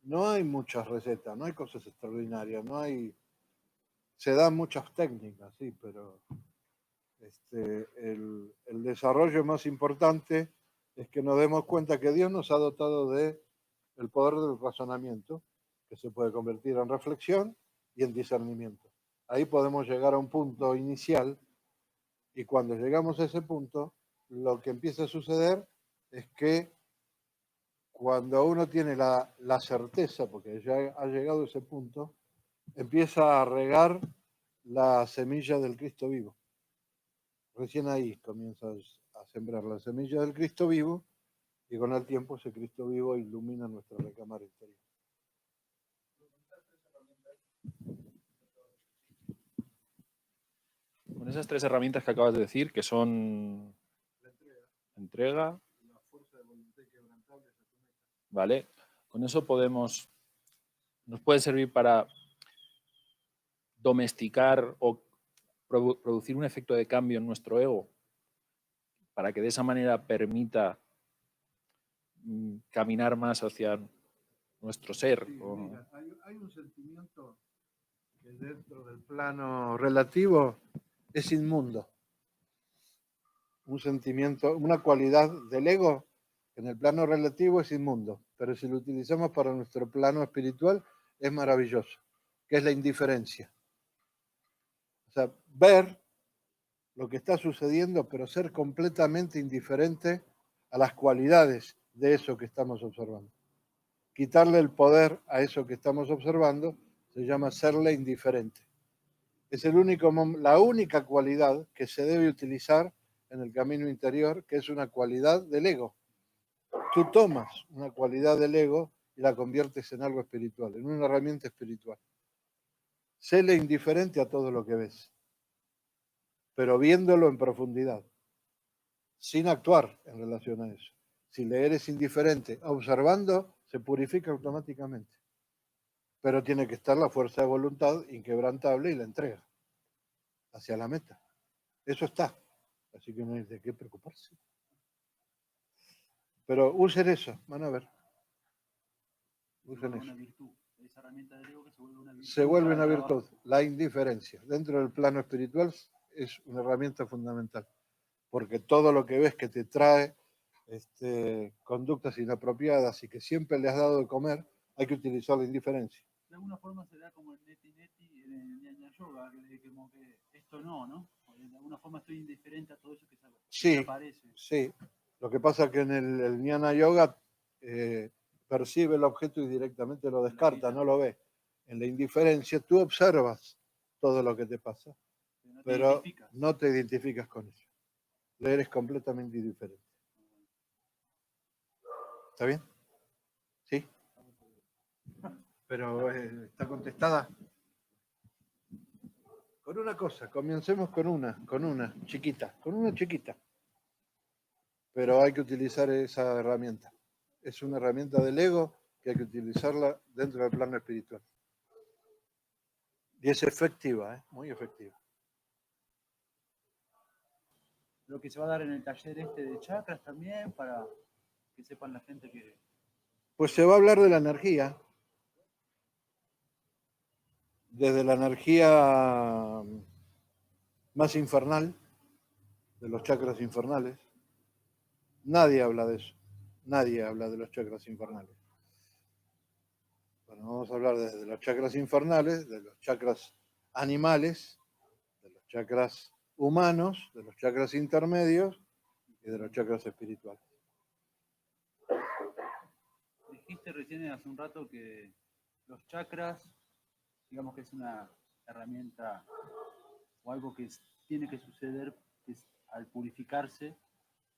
No hay muchas recetas, no hay cosas extraordinarias, no hay... Se dan muchas técnicas, sí, pero el desarrollo más importante es que nos demos cuenta que Dios nos ha dotado de el poder del razonamiento, que se puede convertir en reflexión y en discernimiento. Ahí podemos llegar a un punto inicial y cuando llegamos a ese punto, lo que empieza a suceder es que cuando uno tiene la certeza, porque ya ha llegado a ese punto, empieza a regar la semilla del Cristo vivo. Recién ahí comienzas a sembrar la semilla del Cristo vivo y con el tiempo ese Cristo vivo ilumina nuestra recámara interior. Con esas tres herramientas que acabas de decir, que son entrega, La fuerza de voluntad quebrantable, ¿vale? Con eso podemos nos puede servir para domesticar o producir un efecto de cambio en nuestro ego, para que de esa manera permita caminar más hacia nuestro ser. Sí, o- mira, hay un sentimiento que dentro del plano relativo es inmundo. Un sentimiento, una cualidad del ego que en el plano relativo es inmundo, pero si lo utilizamos para nuestro plano espiritual es maravilloso, que es la indiferencia. O sea, ver lo que está sucediendo, pero ser completamente indiferente a las cualidades de eso que estamos observando. Quitarle el poder a eso que estamos observando se llama serle indiferente. Es la única cualidad que se debe utilizar en el camino interior, que es una cualidad del ego. Tú tomas una cualidad del ego y la conviertes en algo espiritual, en una herramienta espiritual. Séle indiferente a todo lo que ves, pero viéndolo en profundidad, sin actuar en relación a eso. Si le eres indiferente observando, se purifica automáticamente. Pero tiene que estar la fuerza de voluntad inquebrantable y la entrega hacia la meta. Eso está. Así que no hay de qué preocuparse. Pero usen eso, van a ver. Usen eso. Una virtud. Esa herramienta del ego que se vuelve una virtud. Se vuelve para una el virtud. trabajo. La indiferencia. Dentro del plano espiritual es una herramienta fundamental. Porque todo lo que ves que te trae conductas inapropiadas y que siempre le has dado de comer, hay que utilizar la indiferencia. De alguna forma se da como el neti en el Jnana Yoga, como que esto no. Porque de alguna forma estoy indiferente a todo eso que Sí, aparece. sí. Lo que pasa es que en el Jnana Yoga percibe el objeto y directamente lo descarta, no lo ve. En la indiferencia tú observas todo lo que te pasa, pero no te identificas con eso. Le eres completamente indiferente. ¿Está bien? ¿Sí? Pero está contestada. Con una cosa, comencemos con una chiquita. Pero hay que utilizar esa herramienta. Es una herramienta del ego que hay que utilizarla dentro del plano espiritual. Y es efectiva, muy efectiva. Lo que se va a dar en el taller de chakras también, para que sepan la gente que... Pues se va a hablar de la energía. Desde la energía más infernal, de los chakras infernales. Nadie habla de eso. Nadie habla de los chakras infernales. Bueno, vamos a hablar desde los chakras infernales, de los chakras animales, de los chakras humanos, de los chakras intermedios y de los chakras espirituales. Dijiste recién hace un rato que los chakras, digamos que es una herramienta o algo que tiene que suceder, que al purificarse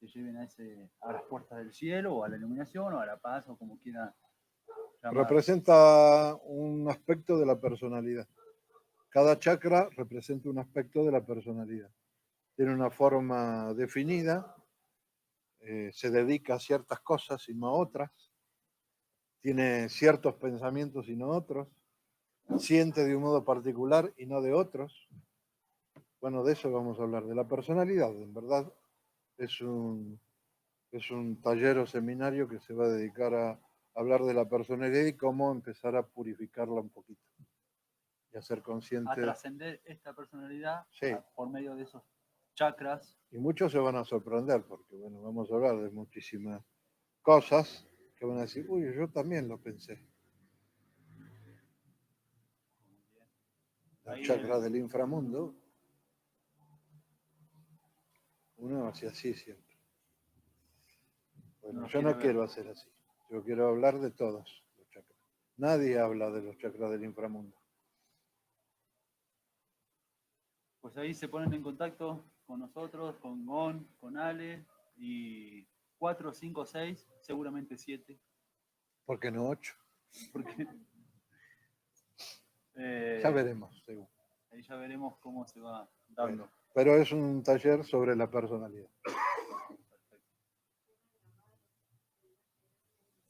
te lleven a las puertas del cielo o a la iluminación o a la paz o como quiera llamar. Representa un aspecto de la personalidad. Cada chakra representa un aspecto de la personalidad. Tiene una forma definida, se dedica a ciertas cosas y no a otras, tiene ciertos pensamientos y no otros, siente de un modo particular y no de otros. Bueno, de eso vamos a hablar, de la personalidad. En verdad es un taller o seminario que se va a dedicar a hablar de la personalidad y cómo empezar a purificarla un poquito y a ser consciente. A trascender esta personalidad sí. Por medio de esos chakras. Y muchos se van a sorprender porque, bueno, vamos a hablar de muchísimas cosas que van a decir, uy, yo también lo pensé. El chakra del inframundo, uno hace así siempre. Bueno, yo no quiero hacer así. Yo quiero hablar de todos los chakras. Nadie habla de los chakras del inframundo. Pues ahí se ponen en contacto con nosotros, con Gon, con Ale, y 4, 5, 6, seguramente 7. ¿Por qué no 8? Porque, ya veremos, según. Ahí ya veremos cómo se va dando. Bueno, pero es un taller sobre la personalidad.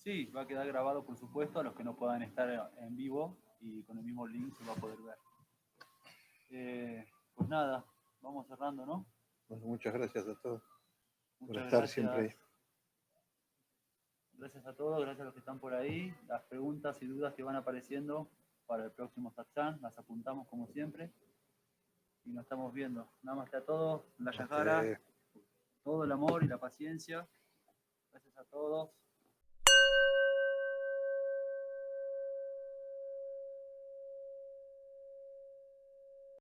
Sí, va a quedar grabado, por supuesto, a los que no puedan estar en vivo y con el mismo link se va a poder ver. Pues nada, vamos cerrando, ¿no? Bueno, muchas gracias a todos por Muchas estar gracias. siempre ahí. Gracias a todos, gracias a los que están por ahí. Las preguntas y dudas que van apareciendo para el próximo satsang las apuntamos como siempre. Y nos estamos viendo. Namaste a todos, la Yajara, todo el amor y la paciencia. Gracias a todos.